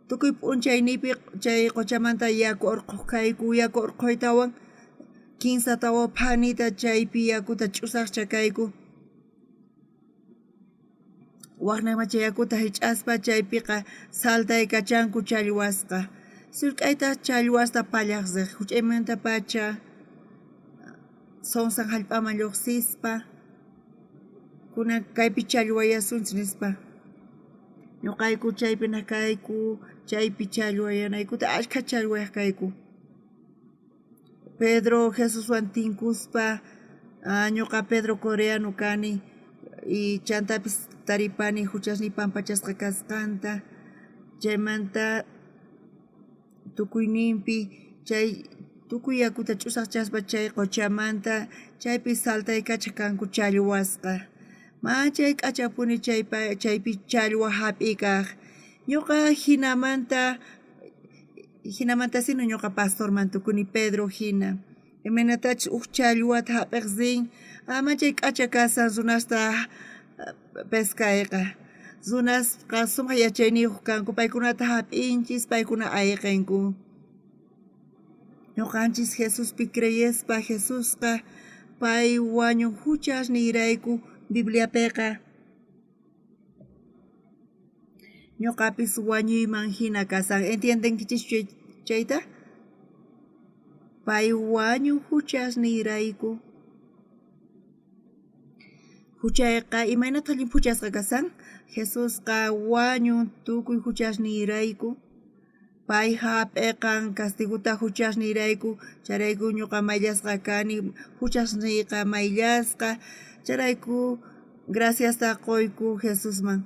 tukuy p'unchaynipi chay quchamanta yaku urquq kayku yaku urquytawan 15 tawa phanita chaypi yakuta ch'usaqcha kayku waqnaqman chay yakuta hich'aspa chaypiqa saltaykachanku challwasqa sullk'ayta challwasta pallaq riq huch'aymanta pacha sonsan hallp'aman lluqsispa kunan kaypi challwayasunchis nispa ñuqayku chaypina kayku chaypi challwayanaykuta ashkha challwayaq kayku Pedro Jesuswan tinkuspa ñuqa Pedro Coreano kani y chantapis taripani huchasni pampachasqa kasqanta chaymanta tukuyninpi chay tukuy yakuta ch'usaqchaspa chay quchamanta chaypi saltaykacha kanku challwasqa ma chay k'achapuni chaypi challwa hap'i kaq ñuqa hinamanta sino ñuqa pastorman tukuni Pedro hina imanatachus huk challwata hap'iqsin ama chay k'acha kasan runasta pescayqa runasqa sumaq yachayniyuq kanku paykunata hap'inchis paykuna ayqinku ñuqanchis Jesuspi creyespa Jesusqa pay wañuq huchasniyrayku Bibliapiqa ñuqapis wañuyman hina kasan entiendenkichis chayta pay wañuq huchasniyrayku huchayqa imaynata allin huchasqa kasan Jesusqa wañun tukuy huchasniyrayku pay hap'iqan castiguta huchasniyrayku charayku ñuqa mayllasqa kani huchasniyqa mayllasqa charayku graciasta qoyku Jesusman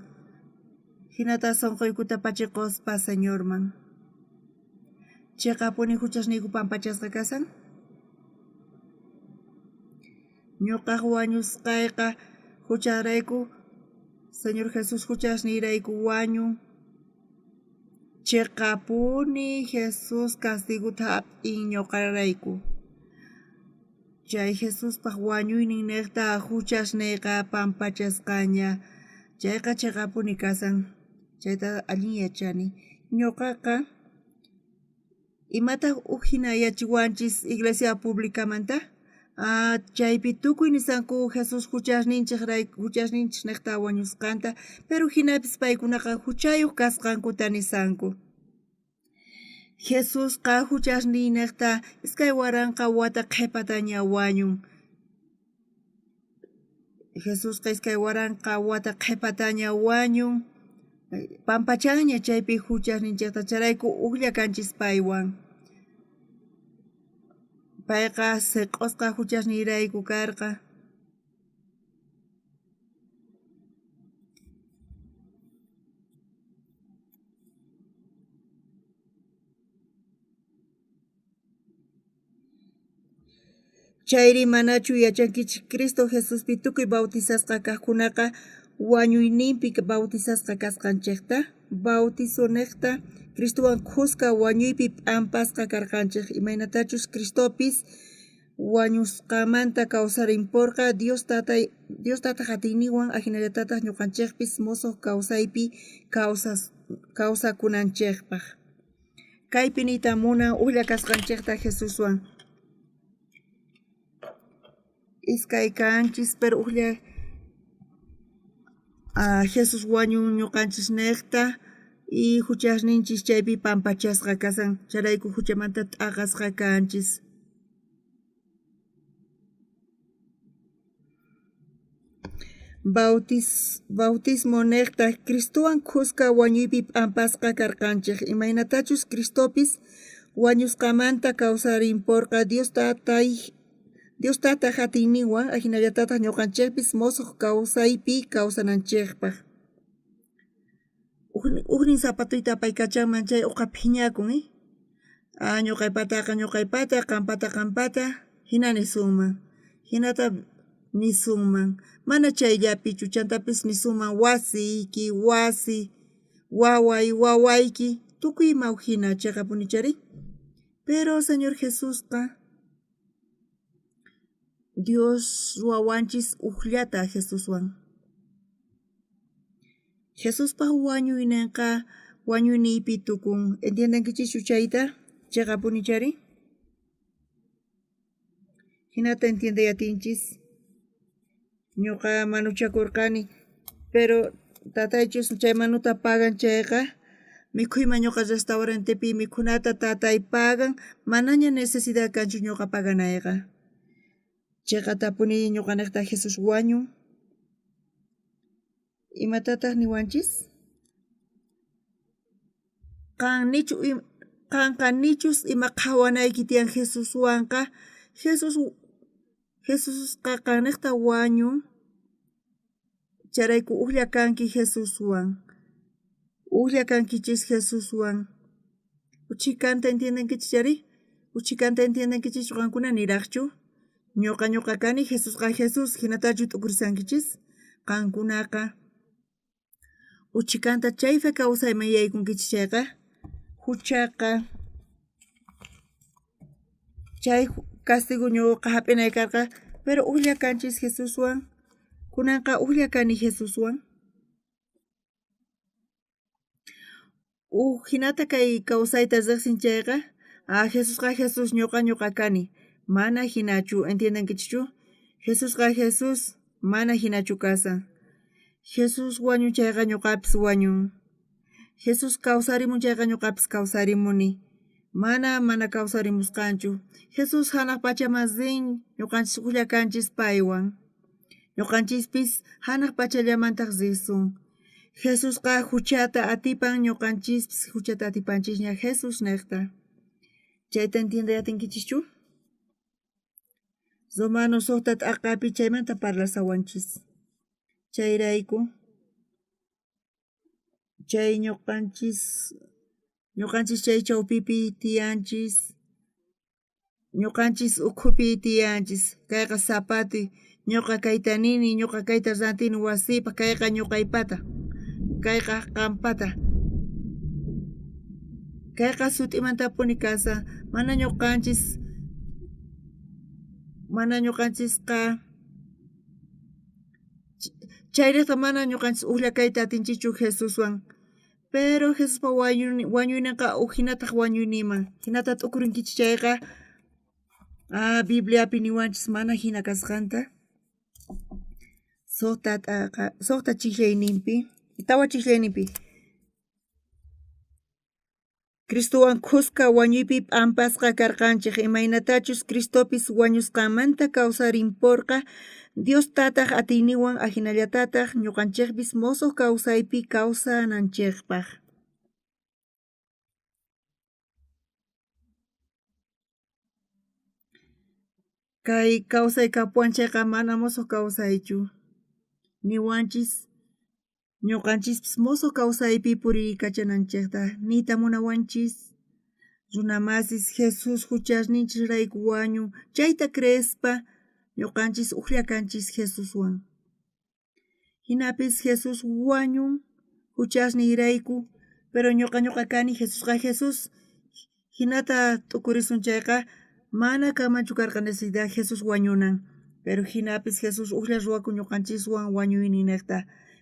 hinata sunquykuta pachiquspa Señorman chiqapuni huchasniyku pampachasqa kasan ñuqaq wañusqayqa hucharayku Señor Jesús huchasniyrayku wañun chiqapuni Jesús castiguta hap'in ñuqarayku chay Jesuspaq wañuynin niqta huchasniyqa pampachasqaña chayqa chiqapuni kasan chayta allin yachani ñuqaqa imataq hina yachiwanchis iglesia publicamanta chaypi tukuy nisanku Jesús huchasninchik niqta wañusqanta pero hinapis paykunaqa huchayuq kasqankuta nisanku Jesusqa huchasniy niqta iskay waranqa wata qhipataña wañun Jesusqa iskay waranqa wata qhipataña wañun pampachanña chaypi huchasninchikta charayku uqlla kanchis paywan payqa siq'usqa huchasniyrayku karqa chayri manachu yachankichik Cristo Jesuspi tukuy bautizasqa kaqkunaqa wañuyninpi bautizasqa kasqanchikta bautizo niqta Cristowan khusqa wañuypi p'ampasqa karqanchik imaynatachus Cristopis wañusqamanta kawsarimporqa Dios tata hatiyninwan ahinallatataq ñuqanchikpis musuq kawsaypi kawsakunanchikpaq kaypi niyta munan uqlla kasqanchikta Jesuswan iskay kanchis pero uqlla Jesus wañun ñuqanchis niqta y huchasninchis chaypi pampachasqa kasan charayku huchamanta t'aqasqa kanchis bautismo niqta Cristowan khusqa wañuypi p'ampasqa karqanchik imaynatachus Cristopis wañusqamanta kawsarimporqa Dios tata hatiyninwan ahinallatataq ñuqanchikpis musuq kawsaypi kawsananchikpaq uqnin zapatuyta apaykachanman chay uqa phiñakun ñuqaypata qampata hina hinata nisunman mana chayllapichu chantapis nisunman wasiyki wawayki tukuy hina chiqapuni chari pero Señor Jesusqa Dios ruwawanchis uqllata Jesuswan Jesuspaq wañuyninqa wañuyniypi tukun entiendenkichischu chayta chiqapuni chari hinata entiendeyatinchis ñuqa manuchakurqani pero tataychus chay manuta pagan chayqa mikhuyman ñuqa restaurantepi mikhunata tatay pagan manaña necesidad kanchu ñuqa paganayqa chayqa tapuni ñuqa niqta Jesus wañun imatataq niwanchis qanqanichus ima qhawanayki tiyan Jesuswanqa Jesusqa qaniqta wañun charayku uqlla kanki Jesuswan uqlla kankichis Jesuswan uchikanta entiendenkichis chari Uchikanta entiendankichis qankuna niraqchu ñuqa kani Jesusqa Jesus hinatachu t'ukurisankichis qankunaqa uchikanta chayfa kawsayman yaykunkichis chayqa huchaqa chay castigo ñuqa hap'inay karqa pero uqlla kanchis Jesuswan kunanqa uqlla kani Jesuswan hinata kay kawsayta riqsin chayqa Jesusqa Jesus ñuqa kani mana hinachu entiendankichu Jesusqa Jesus mana hinachu kasan Jesus wañun chayqa ñuqapis wañun Jesus kawsarimun chayqa ñuqapis kawsarimuni mana kawsarimusqanchu Jesus hanaq pachaman rin ñuqanchis uqlla kanchis paywan ñuqanchispis hanaq pachallamantaq risun Jesusqa huchata atipan ñuqanchispis huchata atipanchis ña Jesus niqta chayta entiendayatinkichchu Romanos suqta t'aqapi chaymanta parlasawanchis chayrayku chay ñuqanchis chay chawpipi tiyanchis ñuqanchis ukhupi tiyanchis kayqa sapati ñuqa kayta nini ñuqa kayta rantini wasipa kayqa ñuqaypata kayqa qampata kayqa sutimantapuni kasa mana ñuqanchisqa chayriqta mana ñuqanchis uqlla kayta atinchichu Jesuswan pero Jesuspa wañuyninqa hinataq wañuyniman hinata t'ukurinkichis chayqa Bibliapi niwanchis mana hina kasqanta suqta chiklayninpi tawa chiklayninpi Cristowan khusqa wañuypi p'ampasqa karqanchik imaynatachus Cristopis wañusqanmanta kawsarimporqa Dios tataq atiyniwan ahinallatataq ñuqanchikpis musuq kawsaypi kawsananchikpaq kay kawsay kapuwan chayqa mana musuq kawsaychu niwanchis ñuqanchispis musuq kawsaypi puriykachananchikta niyta munawanchis runa masis Jesus huchasninchis rayku wañun chayta creespa ñuqanchis uqlla kanchis Jesuswan hinapis Jesus wañun huchasniyrayku pero ñuqa kani Jesusqa Jesus hinata t'ukurisun chayqa mana kamanchu karqa necesidad Jesus wañunan pero hinapis Jesus uqlla ruwakun ñuqanchiswan wañuynin niqta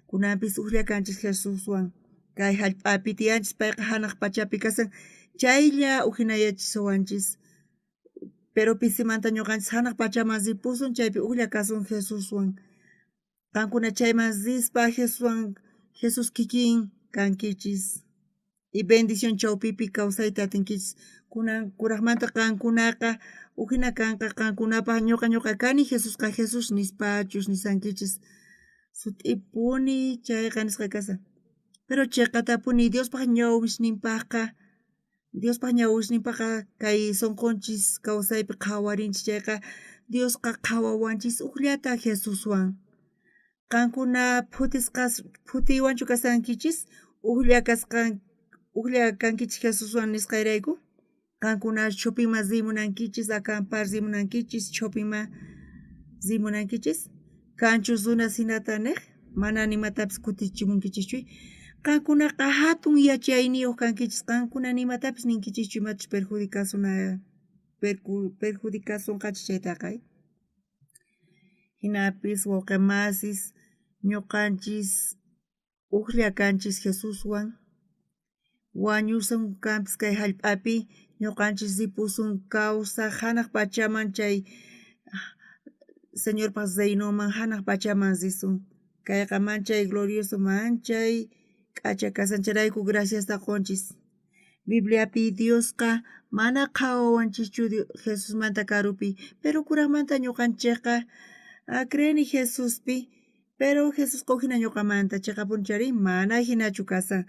kunanpis uqlla kanchis Jesuswan kay hallp'api tiyanchis payqa hanaq pachapi kasan chaylla uhinayachiswanchis pero pisimanta ñuqanchis hanaq pachaman ripusun chaypi uqlla kasun Jesuswan qankuna chayman rispa Jesuswan Jesus kikin kankichis y bendición chawpipi kawsayta atinkichis kuraqmanta qankunaqa uhina kanqa qankunapaq ñuqa kani Jesusqa Jesus nispachus nisankichis sut'ipuni chayqa nisqa kasa pero chiqatapuni Diospaq ñawishninpaqqa kay sunqunchis kawsaypi qhawarinchis chayqa Diosqa qhawawanchis uqllata Jesuswan qankuna phutiwanchu kasankichis uqlla kankichis Jesuswan nisqayrayku qankuna chupinman rimunankichis acampar rimunankichis chupinman rimunankichis kanchus runa sinata niq mana nimatapis kutichimunkichikchu qankunaqa hatun yachayniyuq kankichis qankuna nimatapis ninkichikchu imachus perjudicasunqachis chaytaqa hinapis wawqi masis ñuqanchis uqlla kanchis Jesuswan wañusunkanpis kay hallp'api ñuqanchis ripusun kawsaq hanaq pachaman chay Señorpas reynoman hanaq pachaman risun kayqa manchay glorioso manchay k'acha kasancharayku graciasta qunchis Bibliapi Diosqa mana qhawawanchischu Jesusmanta karupi pero kuraqmanta ñuqanchikqa creeni Jesuspi pero Jesusqa uhina ñuqamanta chiqapunchari mana hinachu kasan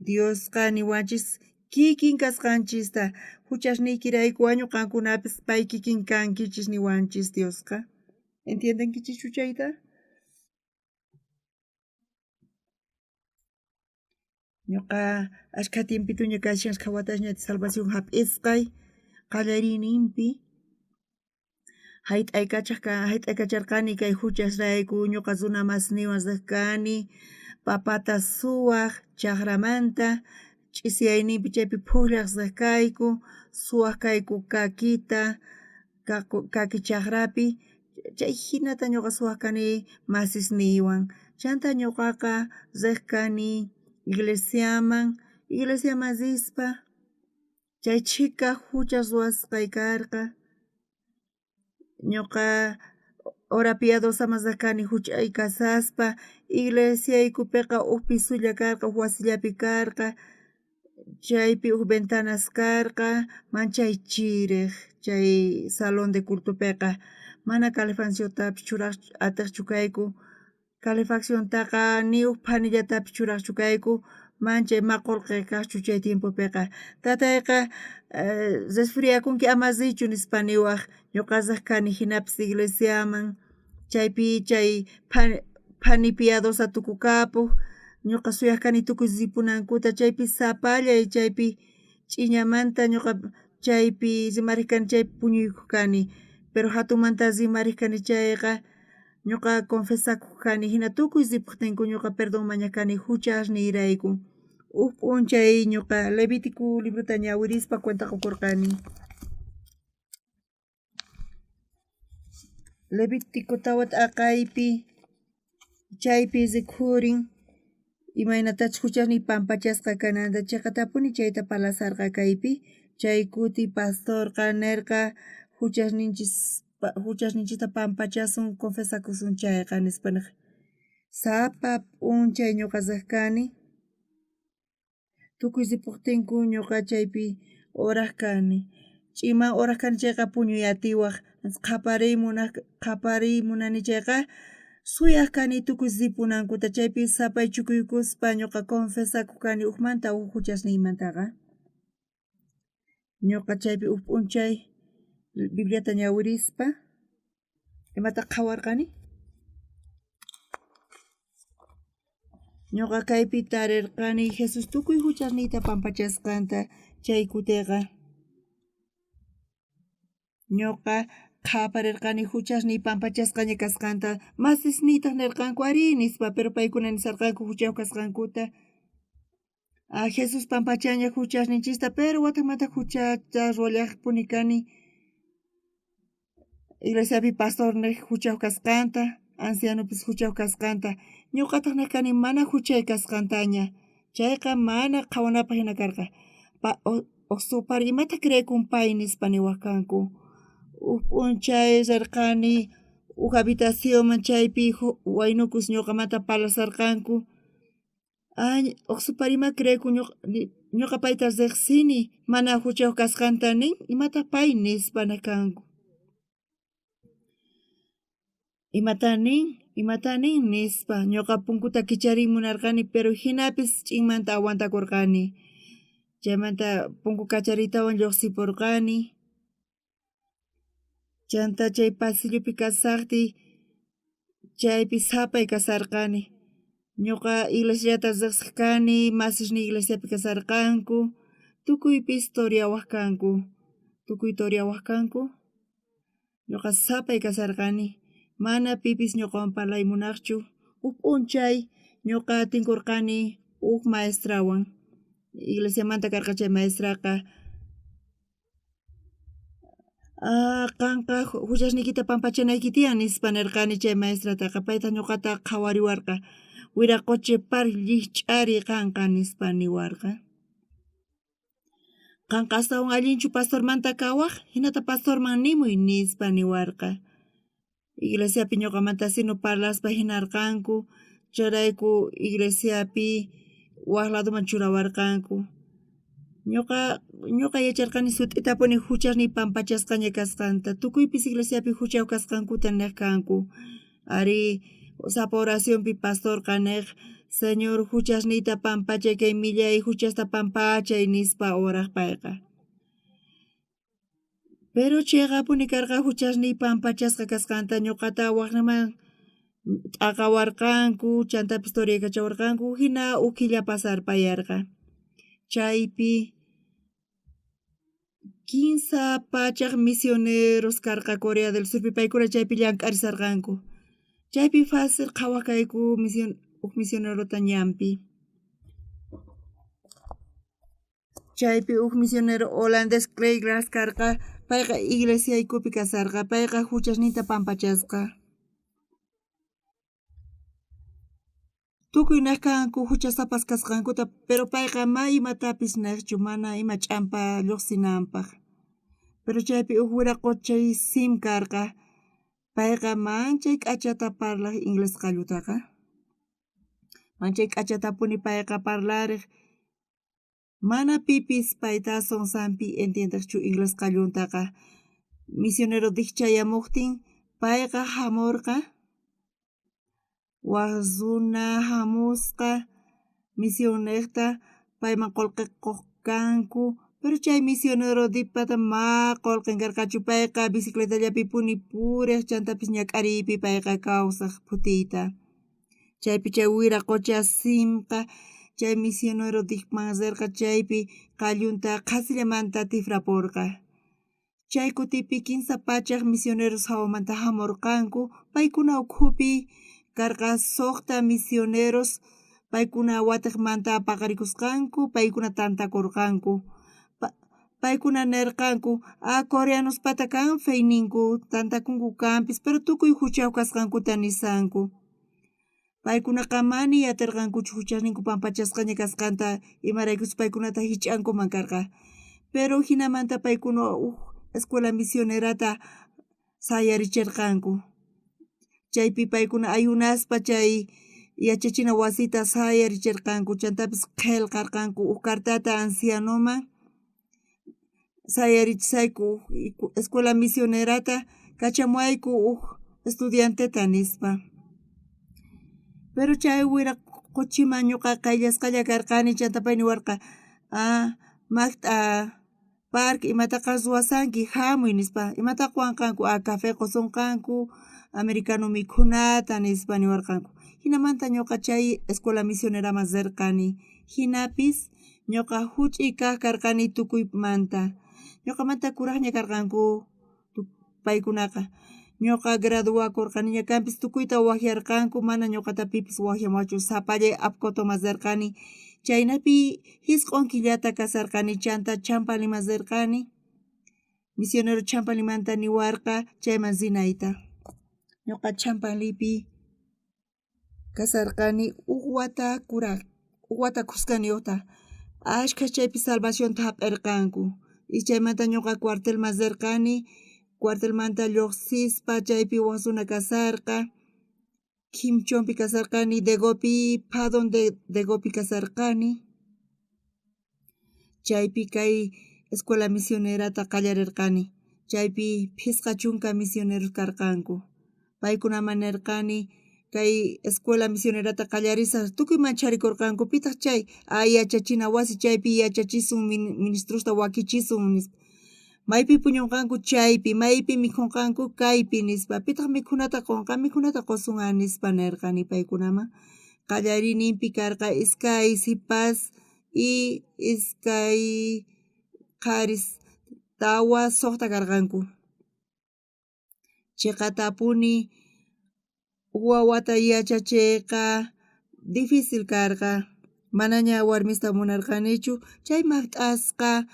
Diosqa niwanchis kikin kasqanchista huchasniykirayku wañuqankunapis pay kikin kankichis niwanchis Diosqa entiendenkichischu chayta ñuqa ashkha tiempituña kashan ashkha wataña salvación hap'isqay qallarininpi hayt'aykacharqani kay huchasrayku ñuqa runa masiniwan riq kani papata suwaq chaqramanta ch'isiyayninpi chaypi phuqllaq riq kayku suwaq kayku kakita kaki chaqrapi chay hinata ñuqa suwaq kani masisniywan chanta ñuqaqa riq kani iglesiaman rispa chay chika huchas ruwasqay karqa ñuqa hora piadosaman riq kani huch'ay kasaspa iglesiaykupiqa huk pisulla karqa huk wasillapi karqa chaypi huk ventanas karqa manchay chiriq chay salón de cultupiqa mana calefacciontapish atiqchu kayku calefacciontaqa ni huk phanillatapish churaqchu kayku manchay maqulqi kaqchu chay tiempopiqa tatayqa resfriakunki ama riychu nispa niwaq ñuqa riq kani hinapis iglesiaman chaypi chay phani piadosa tukukapuq ñuqa suyaq kani tukuy ripunankuta chaypi sapallay chaypi ch'iñamanta ñuqa chaypi rimariq kani chaypi puñuykuq kani pero hatunmanta rimariq kani chayqa ñuqa confesakuq kani hina tukuy ripuqtinku ñuqa perdón mañaq kani huchasniyrayku huk p'unchay ñuqa Levítico libruta ñawirispa cuenta qukurqani Levítico tawa t'aqaypi chaypi rikhurin imaynatachus huchasniy pampachasqa kananta chayqa tapuni chayta palasarqa kaypi chay kuti pastorqa nirqa huchasninchista pampachasun confesakusun chayqa nispa niq sapa p'unchay ñuqa riq kani tukuy ripuqtinku ñuqa chaypi uraq kani ch'iman uraq kani chayqa puñuy atiwaq qhaparimunani chayqa suyaq kani tukuy ripunankuta chaypi sapay chukuykuspa ñuqa confesakuq kani hukmanta huk huchasniymantaqa ñuqa chaypi huk p'unchay Bibliata ñawirispa imata qhawarqani ñuqa kaypi tarirqani Jesus tukuy huchasniyta pampachasqanta chay kutiqa ñuqa qhaparirqani huchasniy pampachasqaña kasqanta masisniytaq nirqanku ari nispa pero paykuna nisarqanku huchayuq kasqankuta Jesus pampachaña huchasninchista pero watanmanta huchata ruwallaqpuni kani iglesiapi pastorniq huchayuq kasqanta ancianopis huchayuq kasqanta ñuqataq nirq kani mana huchay kasqantaña chayqa mana qhawanapaq hina karqa oqsuparqa imata creykun pay nispa niwaq kanku huk p'unchay rirqani huk habitacionman chaypi waynukus ñuqamanta palasarqanku oqsupar ima creykun ñuqa payta riqsini mana huchayuq kasqanta nin imataq pay nispa niqkanku imata nin nispa ñuqa punkuta kicharin munarqani pero hinapis ch'inmanta aguantakurqani chaymanta punku kachariytawan lluqsipurqani chanta chay pasillopi kasaqtiy chaypi sapay kasarqani ñuqa iglesiata riqsik kani masishni iglesiapi kasarqanku tukuypis turiawaq kanku ñuqa sapay kasarqani mana pipis ñuqawan parlay munaqchu huk p'unchay ñuqa tinkurqani huk maestrawan iglesiamanta karqa chay maestraqa qanqa huchasniykita pampachanayki tiyan nispa nirqani chay maestrataqa payta ñuqata qhawariwarqa wiraquchi llich'ari qanqa nispa niwarqa qanqa astawan allinchu pastormanta kawaq hinata pastorman nimuy nispa niwarqa iglesiapi ñuqamanta sinu parlaspa hinarqanku chayrayku iglesiapi waq ladoman churawarqanku ñuqa yacharqani sut'itapuni huchasniy pampachasqaña kasqanta tukuypis iglesiapi huchayuq kasqankuta niqkanku ari sapa oracionpi pastorqa niq Señor huchasniyta pampachay kay millay huchasta pampachay nispa oraq payqa pero chayqa apuni karqa huchasniy pampachasqa kasqanta ñuqata waqman t'aqawarqanku chantapis turiykachawarqanku hina ukilla pasarpayarqa chaypi 15 pachak misioneros karqa Corea del Sur paykuna chaypi llank'arisarqanku. Chaypi fácil qhawakayku misionerota ñampi. Chaypi misionero holandés Kreigras karqa payqa iglesiaykupi kasarqa payqa huchasninta pampachasqa. Tukuy kanku huchasapas kasqankuta pero payqa ma imatapis niqchu mana ima ch'ampa lluqsinanpaq. Pero chaypi wiraqucha chay sim karqa payqa manchay k'achata parlaq inglés qallutaqa. Manchay k'achatapuni payqa parlariq mana pipis payta sonsampi entiendeqchu inglés qalluntaqa. Misionero dikchayamuqtin payqa hamurqa waqzuna hamusqa misionekta payman qullqiquq kanku pero chay misionero dipata ma qullqinkarqachu payqa bicicletallapi puni puriq chantapis ñak'ariypi payqa kawsaq putiyta. Chaypi chay wiraqucha simqa chay misionero dikman serqa chaypi qallunta qasillamanta tifrapurqa. Chay kutipi 15 pachak misioneros hawamanta hamurqanku paykuna ukhupi karqa suqta misioneros paykuna watiqmanta paqarikusqanku paykuna tantakurqanku. Paykuna nirqanku coreanos pata kan fey ninku tantakunku kanpis pero tukuy huchaw kasqankuta nisanku. Paykunaqa mani yatirqankuchu huchasninku pampachasqaña kasqanta imaraykuchus paykunata hich'ankuman karqa. Pero hinamanta paykuna escuela misionerata sayarichirqanku. Chaypi paykuna ayunaspa chay yachachina wasita sayarichirqanku chantapis qillqarqanku cartata ancianoman sayarichisayku escuela misionerata kachamuayku estudianteta nispa. Pero chay wiraquchiman ñuqa qayllasqalla karqani chanta pay niwarqa Magda parque imataqa ruwasanki hamuy nispa imata quwanqanku café qusunqanku americano mikhunata nispa niwarqanku. Hinamanta ñuqa chay escuela misioneraman serqani hinapis ñuqa huch'uy kaq karqani tukuymanta. Ñuqamanta kuraqña karqanku paykunaqa. Ñuqa graduakurqaniña kanpis tukuyta wakyarqanku mana ñuqata pipis wakyamuwachchu sapallay apkuta serqani. Chaynapi hisq'un killata kasarqani chanta Champaliman serqani. Misionero Champalimanta niwarqa chayman sinayta. Ñuqa Champalipi kasarqani wata kusqaniyuqta. Ashka chaypi salvacionta hap'irqanku. Y chaymanta ñuqa cuartelman serqani. Cuartelmanta lluqsispa chaypi waqsuna kasarqa. Kimchonpi kasarqani Degopi Padon Degopi kasarqani. Chaypi kay escuela misionerata qallarirqani. Chaypi phisqa chunka misioneros karqanku. Paykunaman nirqani kay escuela misionerata qallarisaq tukuyman charikurqanku pitaq chay yachachina wasi chaypi yachachisun ministrosta wakichisun nispa. Maypi puñunqanku chaypi maypi mikhunqanku kaypi nispa pitaq mikhunata qunqa mikhunata qusun nispa nirqani paykunaman. Qallariyninpi karqa iskay sipas y iskay qaris tawa suqta karqanku. Chiqatapuni wawata yachachiqa difícil karqa manaña warmista munarqanichu chay magt'asqa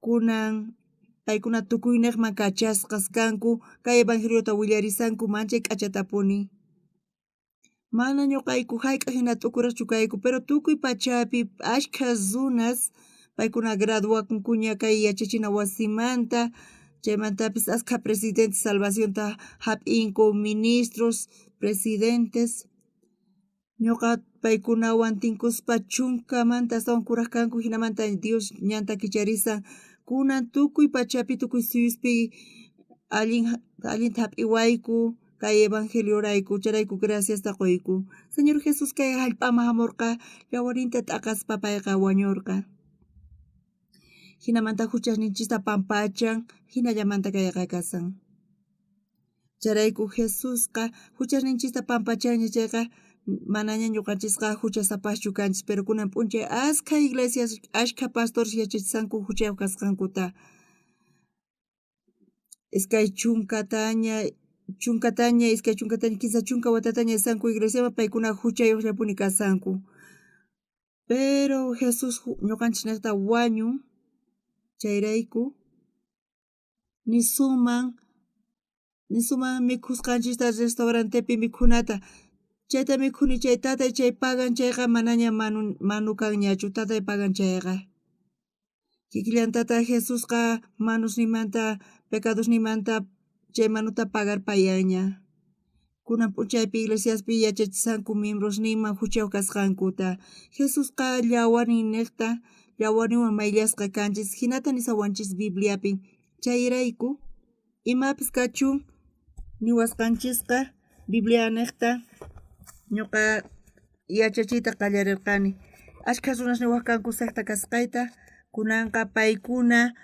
kunan paykuna tukuyniyman kachasqas kanku kay evangeliota willarisanku manchay k'achatapuni. Mana ñuqayku hayk'a hina t'ukuraqchu kayku pero tukuy pachapi ashkha runas paykuna graduakunkuña kay yachachina wasimanta chaymantapis ashkha presidente salvacionta hap'inku ministros, presidentes. Ñuqa paykunawan tinkuspa chunkamanta astawan kuraq kanku hinamanta Dios ñanta kicharisan kunan tukuy pachapi tukuy suyuspi allinta hap'iwayku kay evangeliorayku charayku graciasta quyku. Señor Jesus kay hallp'aman hamurqa yawarinta t'aqaspa payqa wañurqa. Hinamanta huchasninchista pampachan hinallamanta kayqa kasan. Charayku Jesusqa huchasninchista pampachanña chayqa manaña ñuqanchisqa huchasapaschu kanchis pero kunan p'unchay ashkha iglesias ashkha pastores yachachisanku huchayuq kasqankuta. iskay chunkataña iskay chunkataña quinsa chunka watataña sanku iglesiaman paykuna huchayuqllapuni kasanku. Pero Jesus ñuqanchikta wañun chayrayku nisuman mikhusqanchikta restaurantepi mikhunata chayta mikhuni chay tatay chay pagan chayqa manaña manu kanñachu tatay pagan chayqa. Kikillantata Jesusqa manusnimanta pecadosnimanta chay manuta pagarpayanña. Kunan chaypi iglesiaspi yachachisanku miembrosniman huchayuq kasqankuta. Jesusqa llawarnin niqta llawarninwan mayllasqa kanchis hinata nisawanchis Bibliapi. Chayrayku imapis kachun niwasqanchisqa Biblia niqta ñuqa yachachiyta qallarirqani. Ashkha runash niwaq kanku secta kasqayta kunanqa paykuna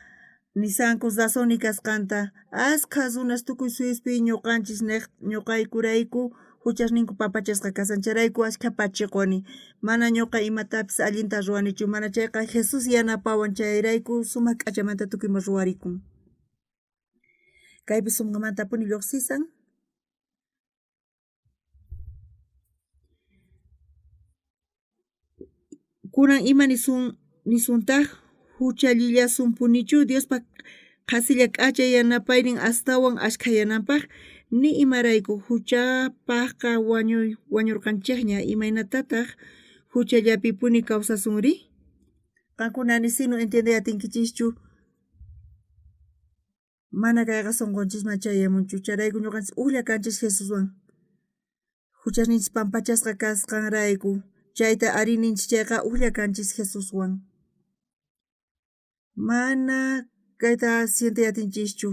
nisanku Dasoni kasqanta ashkha runash tukuy Suispi ñuqaykurayku huchasninku papachasqa kasan chayrayku ashkha pachiqwani mana ñuqa imatapis allinta ruwanichu mana chayqa Jesus yanapawan chayrayku sumaq k'achamanta tukuyman ruwarikun. Kaypi sumaqmantapuni lluqsisan kunan ima nisuntaq huchallillasunpunichu Diospa qasilla k'achay yanapaynin astawan ashkha yanapaq ni imarayku huchapaqqa wañurqanchikña imaynatataq huchallapipuni kawsasunri? Qankuna nisinu entiende atinkichischu mana kayqa sunqunchikman chayamunchu chayrayku ñuqanchis uqlla kanchis Jesuswan huchasninchis pampachasqa kasqanrayku chayta arininchis chayqa uqlla kanchis Jesuswan mana kayta sientiyatichischu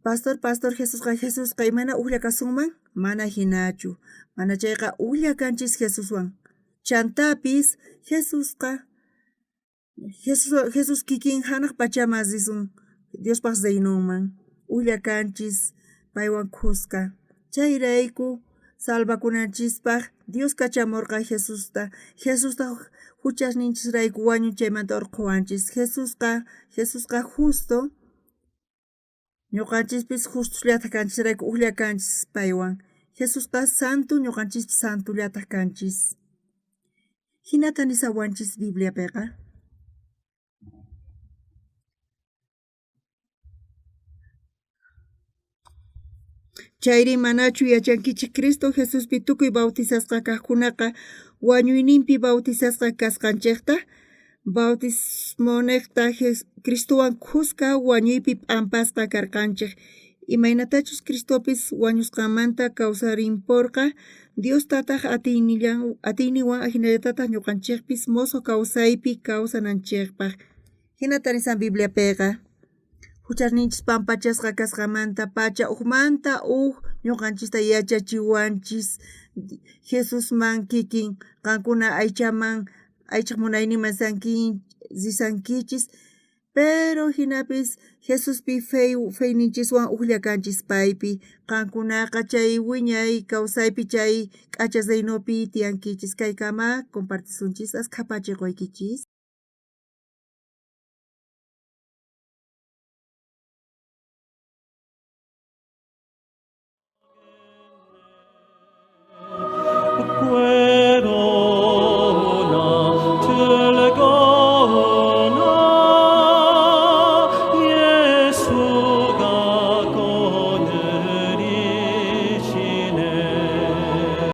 Pastor Jesusqa imana uqlla kasunman mana hinachu mana chayqa uqlla kanchis Jesuswan chantapis Jesus kikin hanaq pachaman risun Diospaq reynunman uqlla kanchis paywan kusqa chayrayku salvakunanchispaq Dios kachamurqa Jesusta huchasninchisrayku wañunchaymanta urquwanchis Jesusqa justo ñuqanchispis justusllata kanchisrayku uqlla kanchis paywan Jesusqa santu ñuqanchispis santullata kanchis hinata nisawanchis Bibliapiqa chayri manachu yachankichik Cristo Jesuspi tukuy bautizasqa kaqkunaqa wañuyninpi bautizasqa kasqanchikta bautismo niqta Cristowan kusqa wañuypi p'ampasqa karqanchik imaynatachus Cristopis wañusqanmanta kawsarinpurqa Diostataq atiyninwan ahinallatataq ñuqanchikpis moso kawsaypi kawsananchikpaq hinata nisan Bibliapiqa huchasninchis pampachasqa kasqamanta pacha uqmanta uq ñuqanchista yachachiwanchis Jesusman kikin qankuna aychaq munayninman risankichis pero hinapis Jesuspi feyninchiswan uqlla kanchis paypi qankunaqa chay wiñay kawsaypi chay k'acha reynupi tiyankichis kaykama compartisunchis ashkha pachiq waykichis